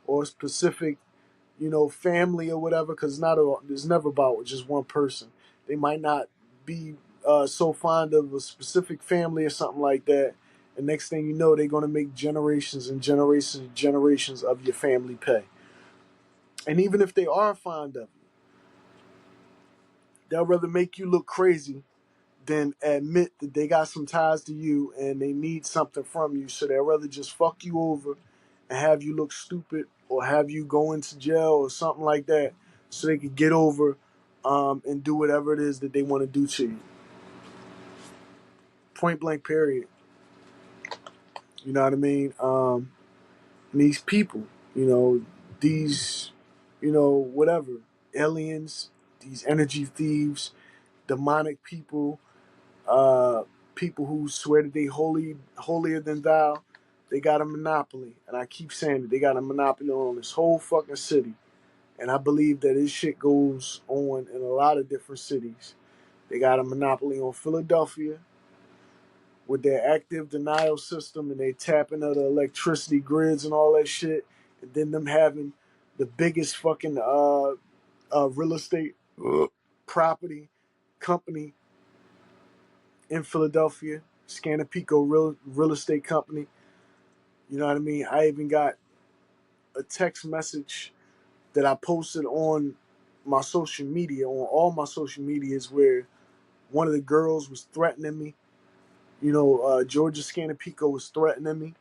or a specific, you know, family or whatever. Because it's never about just one person. They might not be so fond of a specific family or something like that. And next thing you know, they're gonna make generations and generations and generations of your family pay. And even if they are fond of you, they'll rather make you look crazy than admit that they got some ties to you and they need something from you. So they'd rather just fuck you over and have you look stupid or have you go into jail or something like that so they could get over and do whatever it is that they want to do to you. Point blank, period. You know what I mean? And these people, you know, these, you know, whatever, aliens, these energy thieves, demonic people, people who swear that they holier than thou, they got a monopoly. And I keep saying that they got a monopoly on this whole fucking city. And I believe that this shit goes on in a lot of different cities. They got a monopoly on Philadelphia with their active denial system, and they tapping out the electricity grids and all that shit. And then them having the biggest fucking real estate property company in Philadelphia, Scanapico real estate company. You know what I mean? I even got a text message that I posted on my social media, on all my social medias, where one of the girls was threatening me. You know, Georgia Scanapico was threatening me.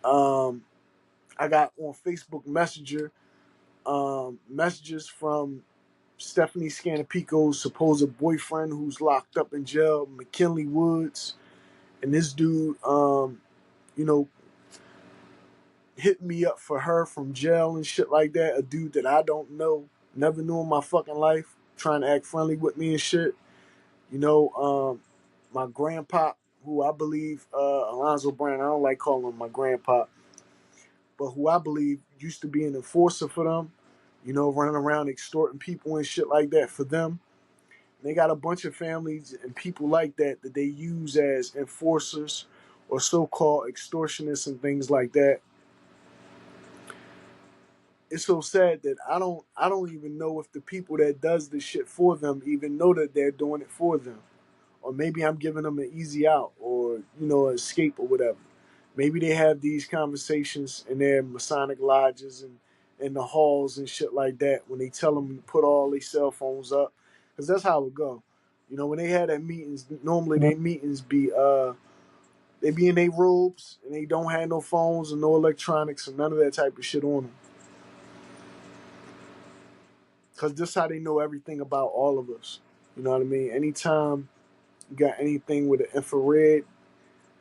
I got on Facebook Messenger messages from Stephanie Scanapico's supposed boyfriend who's locked up in jail, McKinley Woods. And this dude, you know, hit me up for her from jail and shit like that. A dude that I don't know, never knew in my fucking life, trying to act friendly with me and shit. You know, my grandpa, who I believe, Alonzo Brown, I don't like calling him my grandpa, but who I believe used to be an enforcer for them, you know, running around extorting people and shit like that for them. And they got a bunch of families and people like that that they use as enforcers or so-called extortionists and things like that. It's so sad that I don't even know if the people that does this shit for them even know that they're doing it for them. Or maybe I'm giving them an easy out or, you know, an escape or whatever. Maybe they have these conversations in their Masonic lodges and in the halls and shit like that when they tell them to put all their cell phones up. Because that's how it go. You know, when they have that meetings, normally they meetings be, they be in their robes and they don't have no phones and no electronics and none of that type of shit on them. Because this is how they know everything about all of us. You know what I mean? Anytime you got anything with an infrared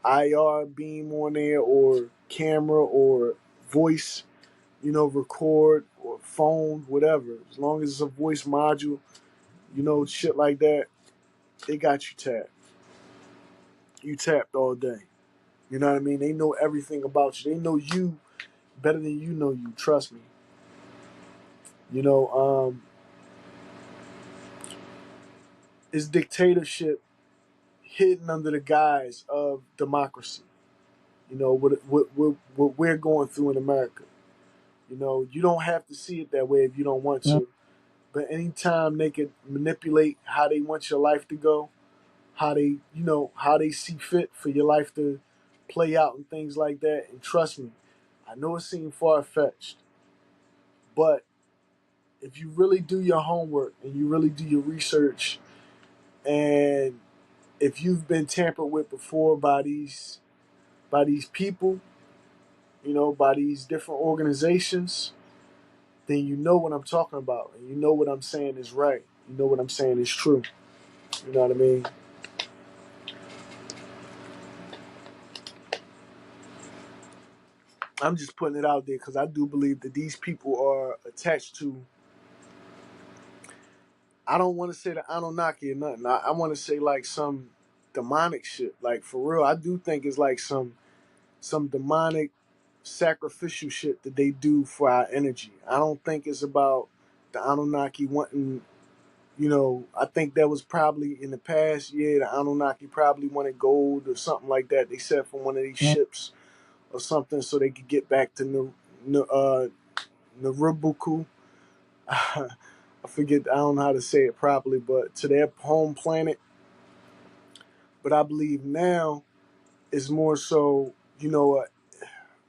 IR beam on there or camera or voice, you know, record or phone, whatever. As long as it's a voice module, you know, shit like that, they got you tapped. You tapped all day. You know what I mean? They know everything about you. They know you better than you know you. Trust me. You know, it's dictatorship hidden under the guise of democracy. You know, what we're going through in America. You know, you don't have to see it that way if you don't want to. But anytime they can manipulate how they want your life to go, how they, you know, how they see fit for your life to play out and things like that. And trust me, I know it seems far-fetched, but if you really do your homework and you really do your research, and if you've been tampered with before by these people, you know, by these different organizations, then you know what I'm talking about, and you know what I'm saying is right. You know what I'm saying is true. You know what I mean? I'm just putting it out there because I do believe that these people are attached to. I don't want to say the Anunnaki or nothing. I want to say like some demonic shit. Like for real, I do think it's like some demonic sacrificial shit that they do for our energy. I don't think it's about the Anunnaki wanting. You know, I think that was probably in the past year. The Anunnaki probably wanted gold or something like that. They said from one of these ships or something, so they could get back to Narubuku. I forget. I don't know how to say it properly, but to their home planet. But I believe now is more so. You know,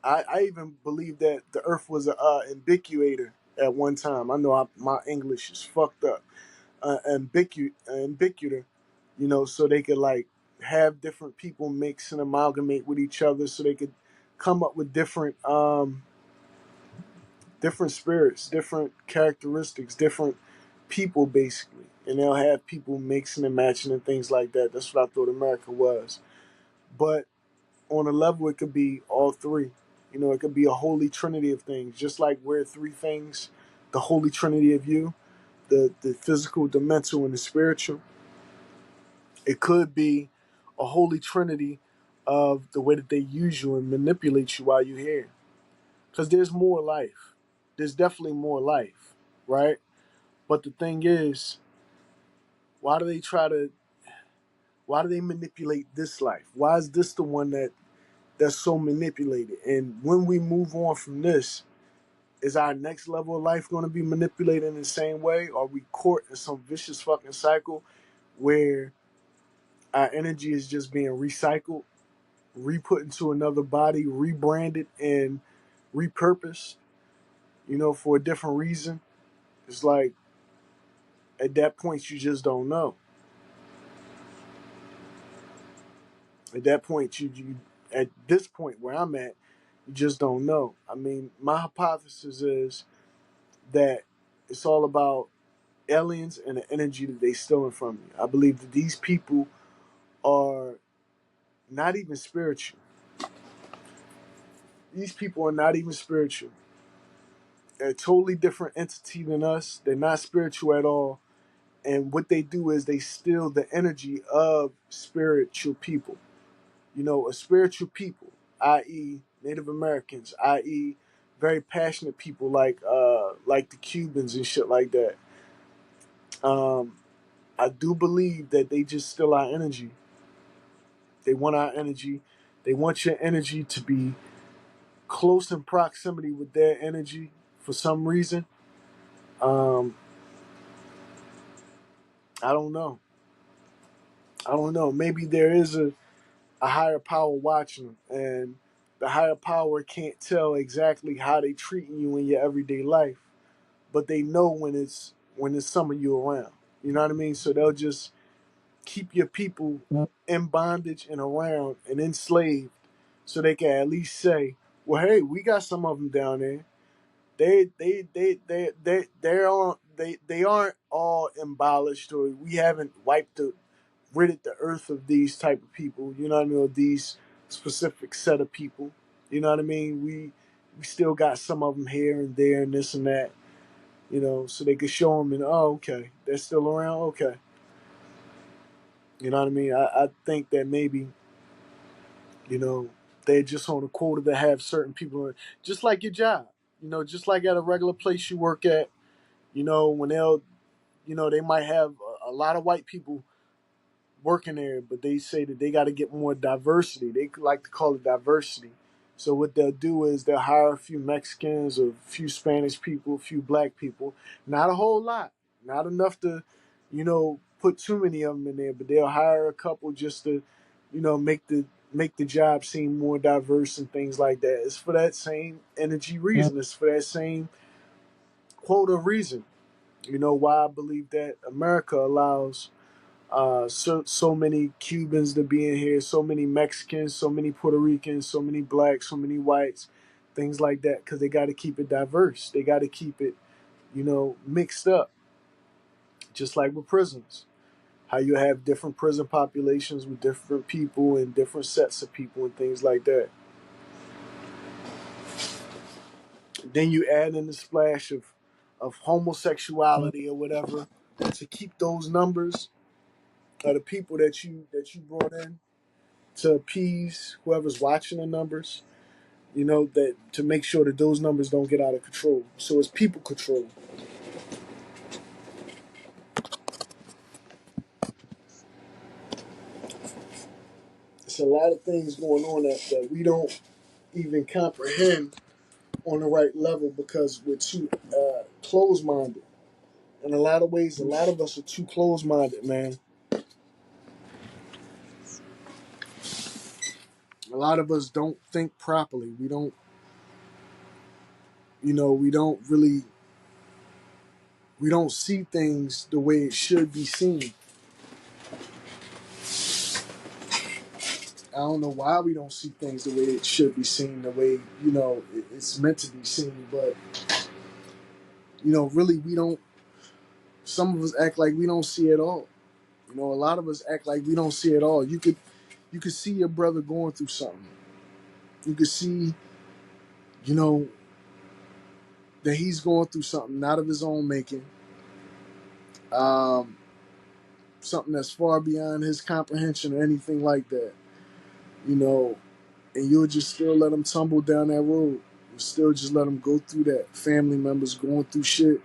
I even believe that the Earth was a ubiquator at one time. I know my English is fucked up. Ubiquator, you know, so they could like have different people mix and amalgamate with each other, so they could come up with different spirits, different characteristics, different people basically, and they'll have people mixing and matching and things like that. That's what I thought America was, but on a level, it could be all three. You know, it could be a holy trinity of things, just like we're three things, the holy trinity of you, the physical, the mental, and the spiritual. It could be a holy trinity of the way that they use you and manipulate you while you're here. Because there's more life. There's definitely more life, right? But the thing is, why do they try to? Why do they manipulate this life? Why is this the one that's so manipulated? And when we move on from this, is our next level of life going to be manipulated in the same way? Or are we caught in some vicious fucking cycle where our energy is just being recycled, re-put into another body, rebranded and repurposed, for a different reason? It's like at that point you just don't know. At that point you at this point where I'm at, you just don't know. I mean, my hypothesis is that it's all about aliens and the energy that they stealing from you. I believe that these people are not even spiritual. These people are not even spiritual. They're a totally different entity than us. They're not spiritual at all. And what they do is they steal the energy of spiritual people. A spiritual people, i.e., Native Americans, i.e., very passionate people like the Cubans and shit like that. I do believe that they just steal our energy. They want our energy. They want your energy to be close in proximity with their energy for some reason. Um, I don't know. I don't know. Maybe there is a higher power watching them, and the higher power can't tell exactly how they treating you in your everyday life, but they know when it's some of you around. You know what I mean? So they'll just keep your people in bondage and around and enslaved, so they can at least say, "Well, hey, we got some of them down there. They aren't all abolished, or we haven't ridded the earth of these type of people. You know what I mean? Or these specific set of people. You know what I mean? We still got some of them here and there and this and that. So they could show them and okay, they're still around. Okay, you know what I mean? I think that maybe you know they're just on a quota to have certain people, just like your job. Just like at a regular place you work at. When they might have a lot of white people working there, but they say that they got to get more diversity. They like to call it diversity. So what they'll do is they'll hire a few Mexicans, a few Spanish people, a few black people. Not a whole lot, not enough to, put too many of them in there. But they'll hire a couple just to, make the job seem more diverse and things like that. It's for that same energy reason. It's for that same quota reason. Why I believe that America allows so many Cubans to be in here, so many Mexicans, so many Puerto Ricans, so many blacks, so many whites, things like that, because they got to keep it diverse. They got to keep it, mixed up, just like with prisons. How you have different prison populations with different people and different sets of people and things like that. Then you add in the splash of homosexuality or whatever to keep those numbers of the people that you brought in to appease whoever's watching the numbers, that to make sure that those numbers don't get out of control. So it's people control. It's a lot of things going on that we don't even comprehend on the right level because we're too closed-minded. In a lot of ways, a lot of us are too closed-minded, man. A lot of us don't think properly. We don't see things the way it should be seen. I don't know why we don't see things the way it should be seen, the way, it's meant to be seen. But, really, we don't, some of us act like we don't see it all. A lot of us act like we don't see it all. You could see your brother going through something. You could see, you know, that he's going through something not of his own making. Um, something that's far beyond his comprehension or anything like that, you know, and you'll just still let him tumble down that road. You still just let him go through that. Family members going through shit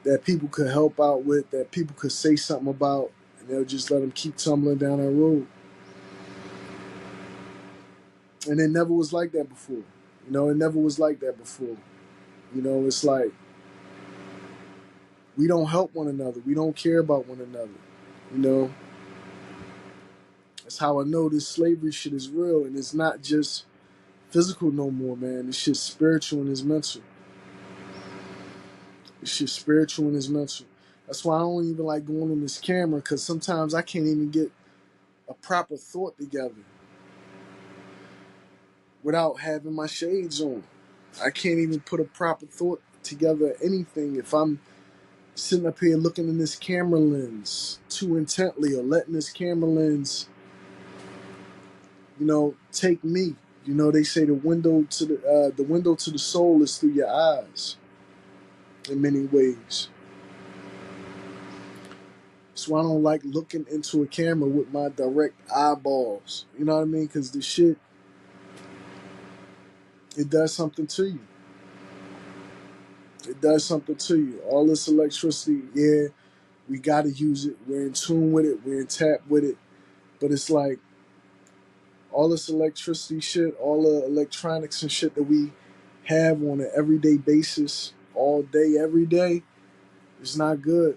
that people could help out with, that people could say something about, and they'll just let him keep tumbling down that road. And it never was like that before. You know, it never was like that before. You know, it's like we don't help one another. We don't care about one another. You know, that's how I know this slavery shit is real, and it's not just physical no more, man. It's just spiritual and it's mental. It's just spiritual and it's mental. That's why I don't even like going on this camera, because sometimes I can't even get a proper thought together without having my shades on. I can't even put a proper thought together anything if I'm sitting up here looking in this camera lens too intently, or letting this camera lens, you know, take me. You know, they say the window to the soul is through your eyes in many ways. So I don't like looking into a camera with my direct eyeballs. You know what I mean? Because the shit, it does something to you. It does something to you. All this electricity, yeah, we got to use it. We're in tune with it. We're in tap with it. But it's like all this electricity shit, all the electronics and shit that we have on an everyday basis, all day, every day, it's not good.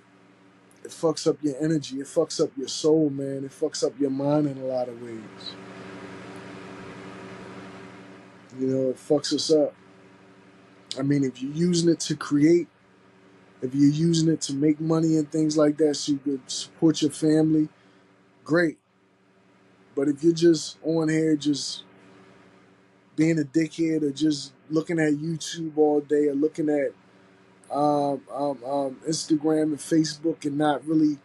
It fucks up your energy. It fucks up your soul, man. It fucks up your mind in a lot of ways. You know, it fucks us up. I mean, if you're using it to create, if you're using it to make money and things like that so you could support your family, great. But if you're just on here just being a dickhead, or just looking at YouTube all day, or looking at Instagram and Facebook, and not really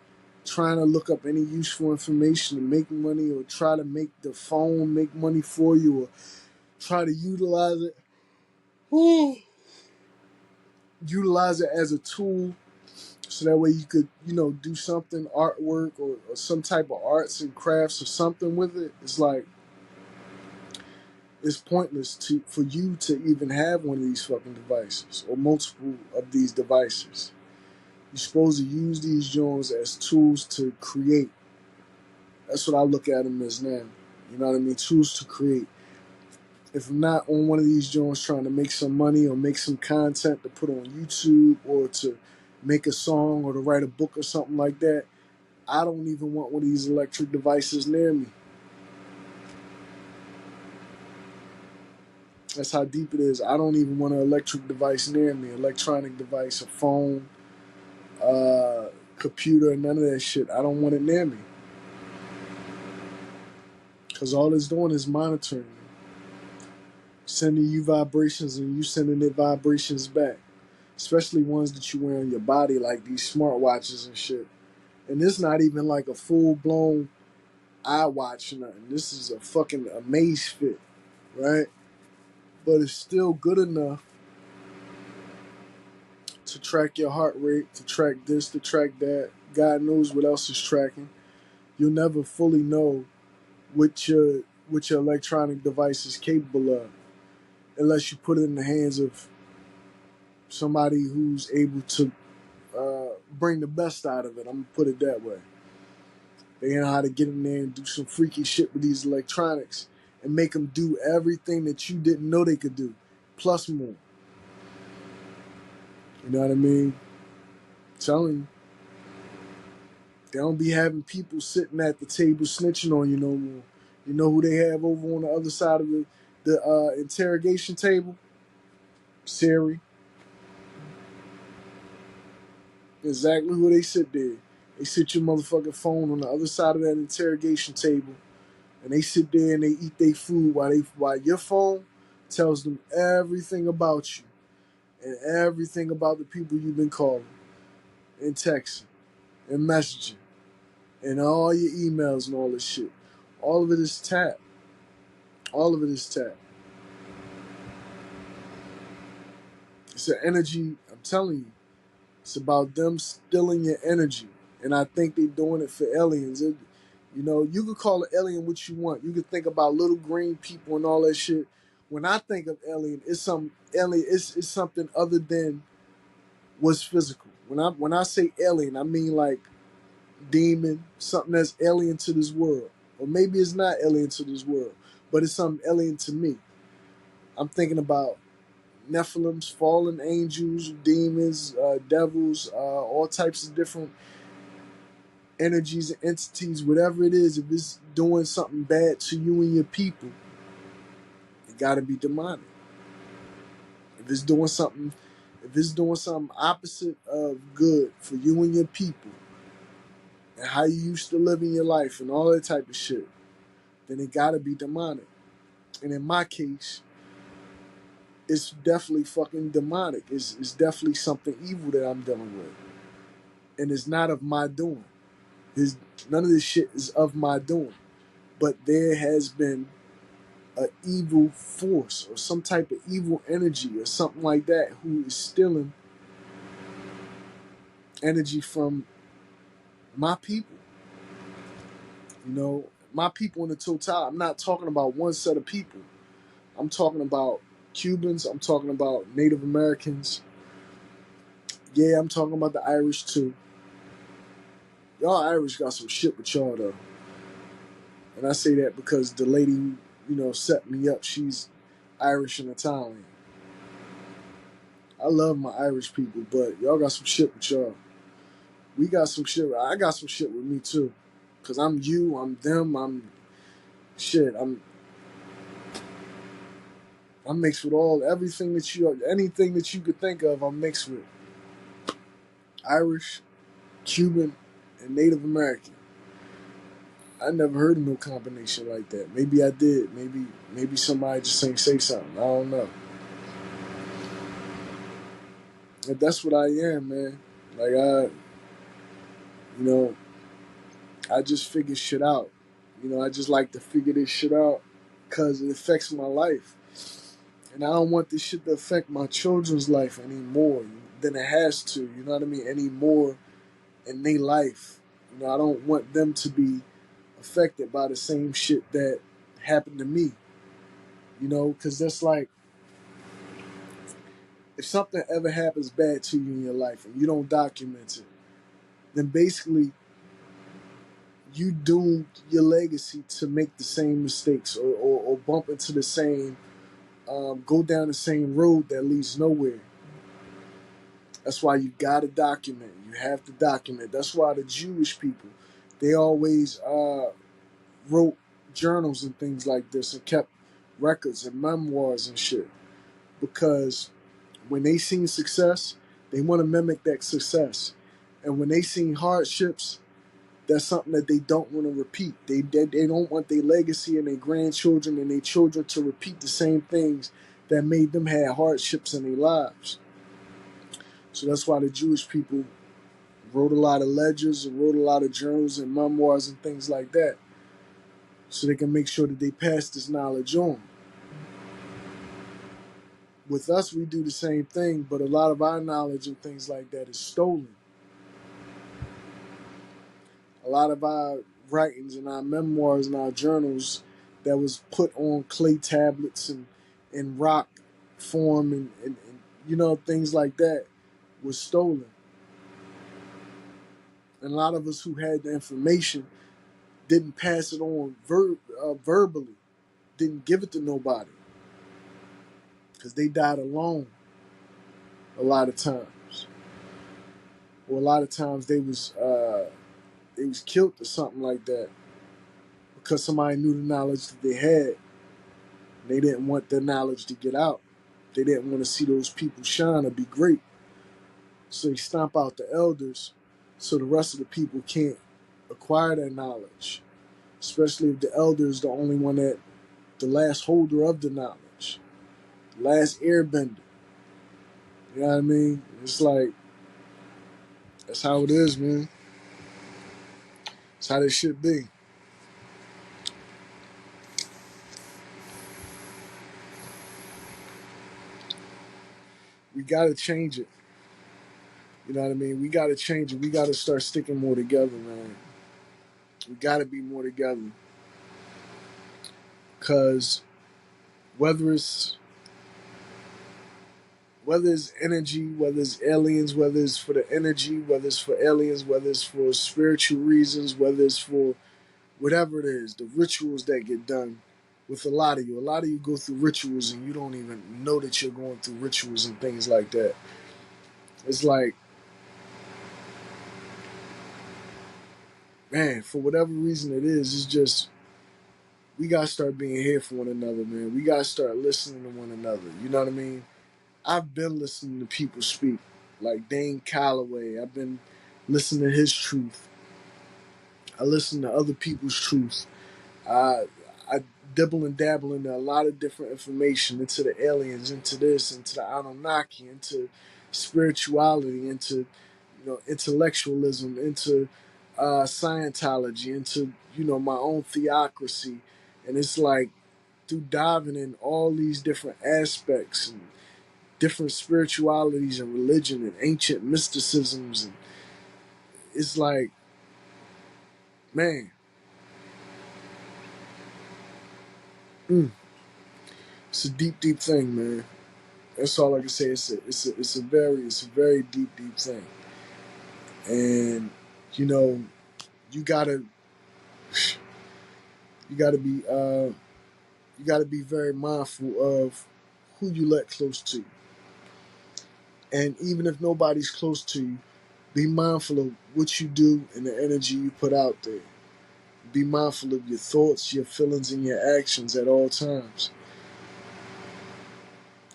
trying to look up any useful information and make money, or try to make the phone make money for you, or try to utilize it, utilize it as a tool so that way you could, you know, do something, artwork, or some type of arts and crafts or something with it. It's like, it's pointless for you to even have one of these fucking devices, or multiple of these devices. You're supposed to use these drones as tools to create. That's what I look at them as now. You know what I mean? Tools to create. If I'm not on one of these drones trying to make some money, or make some content to put on YouTube, or to make a song, or to write a book or something like that, I don't even want one of these electric devices near me. That's how deep it is. I don't even want an electric device near me. Electronic device, a phone, computer, none of that shit. I don't want it near me. Because all it's doing is monitoring you. Sending you vibrations, and you sending it vibrations back. Especially ones that you wear on your body, like these smartwatches and shit. And this not even like a full-blown iWatch or nothing. This is a fucking Amaze Fit, right? But it's still good enough to track your heart rate, to track this, to track that. God knows what else is tracking. You'll never fully know what your electronic device is capable of, unless you put it in the hands of somebody who's able to bring the best out of it. I'm gonna put it that way. They know how to get in there and do some freaky shit with these electronics, and make them do everything that you didn't know they could do, plus more. You know what I mean? I'm telling you. They don't be having people sitting at the table snitching on you no more. You know who they have over on the other side of the interrogation table? Siri. Exactly who they sit there. They sit your motherfucking phone on the other side of that interrogation table, and they sit there and they eat their food while your phone tells them everything about you, and everything about the people you've been calling and texting and messaging, and all your emails and all this shit. All of it is tapped. All of it is tapped. It's an energy, I'm telling you. It's about them stealing your energy And I think they're doing it for aliens. You know, you could call an alien what you want. You could think about little green people and all that shit. When I think of alien, it's some alien. It's something other than what's physical. When I say alien, I mean like demon, something that's alien to this world, or maybe it's not alien to this world, but it's something alien to me. I'm thinking about Nephilims, fallen angels, demons, devils, all types of different energies and entities, whatever it is. If it's doing something bad to you and your people, it got to be demonic. If it's doing something, if it's doing something opposite of good for you and your people, and how you used to live in your life and all that type of shit, then it got to be demonic. And in my case, it's definitely fucking demonic. It's definitely something evil that I'm dealing with, and it's not of my doing. It's, none of this shit is of my doing. But there has been an evil force or some type of evil energy or something like that who is stealing energy from my people. You know, my people in the total. I'm not talking about one set of people. I'm talking about Cubans. I'm talking about Native Americans. Yeah, I'm talking about the Irish too. Y'all Irish got some shit with y'all though. And I say that because the lady who, set me up, she's Irish and Italian. I love my Irish people, but y'all got some shit with y'all. We got some shit. I got some shit with me too. Cause I'm you, I'm them, I'm shit. I'm mixed with everything anything that you could think of, I'm mixed with. Irish, Cuban, and Native American. I never heard of no combination like that. Maybe I did. Maybe somebody just ain't say something. I don't know. And that's what I am, man. Like you know, I just figure shit out. I just like to figure this shit out because it affects my life. And I don't want this shit to affect my children's life anymore than it has to, you know what I mean? Any more in their life. I don't want them to be affected by the same shit that happened to me. Because that's like, if something ever happens bad to you in your life and you don't document it, then basically you doomed your legacy to make the same mistakes or bump into the same, go down the same road that leads nowhere. That's why you gotta document. You have to document. That's why the Jewish people, they always wrote journals and things like this and kept records and memoirs and shit. Because when they seen success, they want to mimic that success. And when they seen hardships, that's something that they don't want to repeat. They don't want their legacy and their grandchildren and their children to repeat the same things that made them have hardships in their lives. So that's why the Jewish people wrote a lot of ledgers and wrote a lot of journals and memoirs and things like that, so they can make sure that they pass this knowledge on. With us, we do the same thing, but a lot of our knowledge and things like that is stolen. A lot of our writings and our memoirs and our journals that was put on clay tablets and in rock form and things like that was stolen. And a lot of us who had the information didn't pass it on verbally, didn't give it to nobody because they died alone a lot of times. Or a lot of times they was killed or something like that because somebody knew the knowledge that they had. They didn't want their knowledge to get out. They didn't want to see those people shine or be great. So they stomp out the elders so the rest of the people can't acquire that knowledge. Especially if the elder is the only one the last holder of the knowledge. The last airbender. You know what I mean? It's like, that's how it is, man. That's how this should be. We gotta change it. You know what I mean? We got to change it. We got to start sticking more together, man. We got to be more together. Because whether it's energy, whether it's aliens, whether it's for the energy, whether it's for aliens, whether it's for spiritual reasons, whether it's for whatever it is, the rituals that get done with a lot of you go through rituals and you don't even know that you're going through rituals and things like that. It's like, man, for whatever reason it is, it's just, we gotta start being here for one another, man. We gotta start listening to one another. You know what I mean? I've been listening to people speak, like Dane Calloway. I've been listening to his truth. I listen to other people's truth. I I dibble and dabble into a lot of different information, into the aliens, into this, into the Anunnaki, into spirituality, into intellectualism, into Scientology, into my own theocracy, and it's like through diving in all these different aspects and different spiritualities and religion and ancient mysticisms, and it's like, man, mm, it's a deep, deep thing, man. That's all I can say. It's a very deep, deep thing, and you know, you gotta, you gotta be, you gotta be very mindful of who you let close to you, and even if nobody's close to you, be mindful of what you do and the energy you put out there. Be mindful of your thoughts, your feelings, and your actions at all times.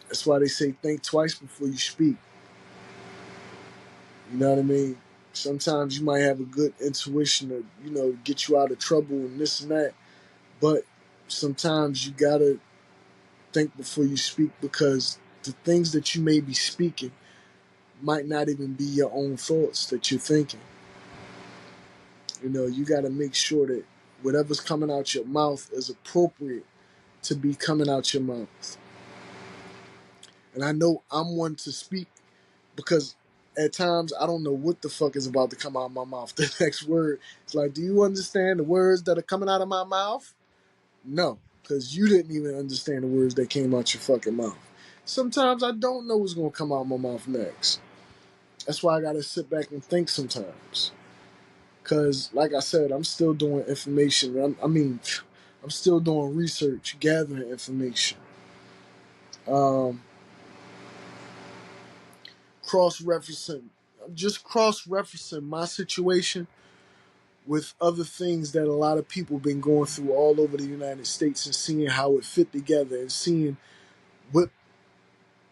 That's why they say think twice before you speak. You know what I mean? Sometimes you might have a good intuition to, get you out of trouble and this and that. But sometimes you gotta think before you speak, because the things that you may be speaking might not even be your own thoughts that you're thinking. You gotta make sure that whatever's coming out your mouth is appropriate to be coming out your mouth. And I know I'm one to speak, because at times I don't know what the fuck is about to come out of my mouth. The next word, it's like, do you understand the words that are coming out of my mouth? No, because you didn't even understand the words that came out your fucking mouth. Sometimes I don't know what's going to come out of my mouth next. That's why I got to sit back and think sometimes. Because, like I said, I'm still doing information. I'm still doing research, gathering information. Um, cross-referencing my situation with other things that a lot of people been going through all over the United States, and seeing how it fit together, and seeing what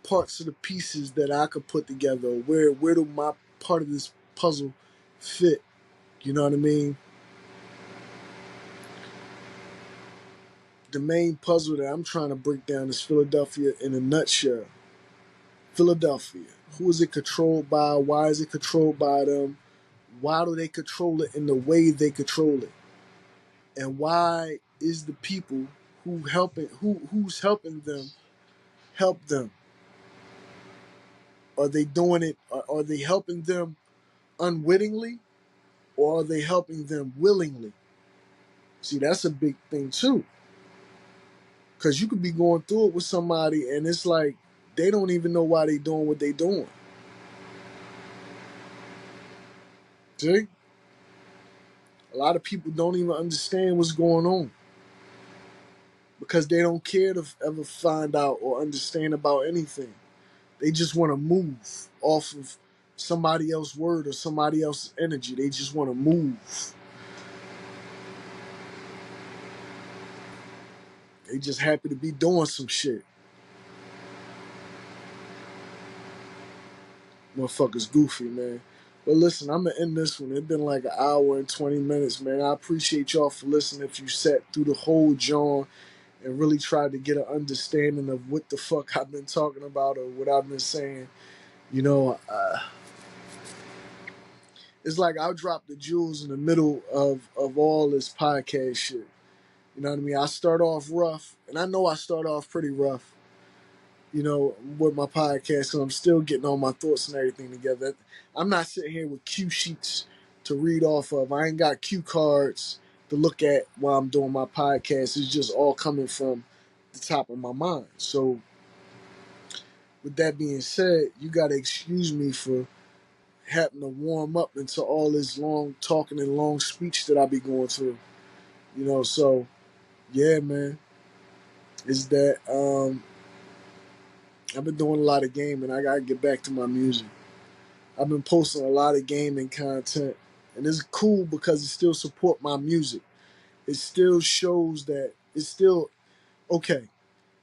parts of the pieces that I could put together. Where do my part of this puzzle fit? You know what I mean? The main puzzle that I'm trying to break down is Philadelphia in a nutshell. Philadelphia. Who is it controlled by? Why is it controlled by them? Why do they control it in the way they control it? And why is the people who's helping them help them? Are they doing it? Are they helping them unwittingly, or are they helping them willingly? See, that's a big thing too, because you could be going through it with somebody, and it's like they don't even know why they doing what they doing. See, a lot of people don't even understand what's going on, because they don't care to ever find out or understand about anything. They just want to move off of somebody else's word or somebody else's energy. They just want to move. They just happy to be doing some shit. Motherfuckers goofy, man. But listen, I'm going to end this one. It's been like an hour and 20 minutes, man. I appreciate y'all for listening. If you sat through the whole John and really tried to get an understanding of what the fuck I've been talking about or what I've been saying, you know, it's like I'll drop the jewels in the middle of all this podcast shit. You know what I mean? I start off rough, and I know I start off pretty rough, you know, with my podcast, so I'm still getting all my thoughts and everything together. I'm not sitting here with cue sheets to read off of. I ain't got cue cards to look at while I'm doing my podcast. It's just all coming from the top of my mind. So, with that being said, you got to excuse me for having to warm up into all this long talking and long speech that I be going through. You know, so yeah, man, is that I've been doing a lot of gaming. I gotta get back to my music. I've been posting a lot of gaming content, and it's cool because it still support my music. It still shows that it's still okay.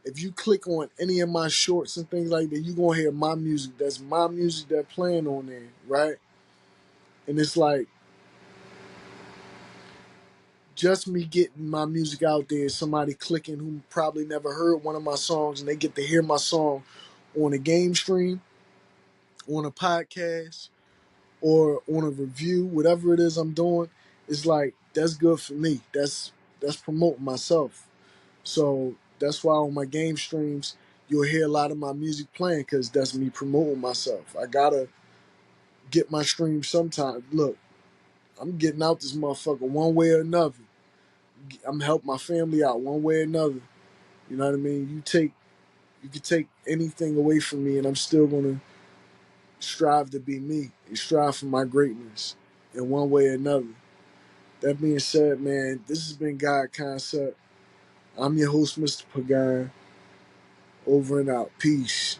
If you click on any of my shorts and things like that, you're gonna hear my music. That's my music that playing on there, right? And it's like just me getting my music out there, somebody clicking who probably never heard one of my songs and they get to hear my song on a game stream, on a podcast, or on a review, whatever it is I'm doing, it's like that's good for me. That's promoting myself. So that's why on my game streams you'll hear a lot of my music playing because that's me promoting myself. I gotta get my streams sometime. Look, I'm getting out this motherfucker one way or another. I'm helping my family out one way or another. You know what I mean? You could take anything away from me and I'm still gonna strive to be me and strive for my greatness in one way or another. That being said, man, this has been God Concept. I'm your host, Mr. Pagan. Over and out. Peace.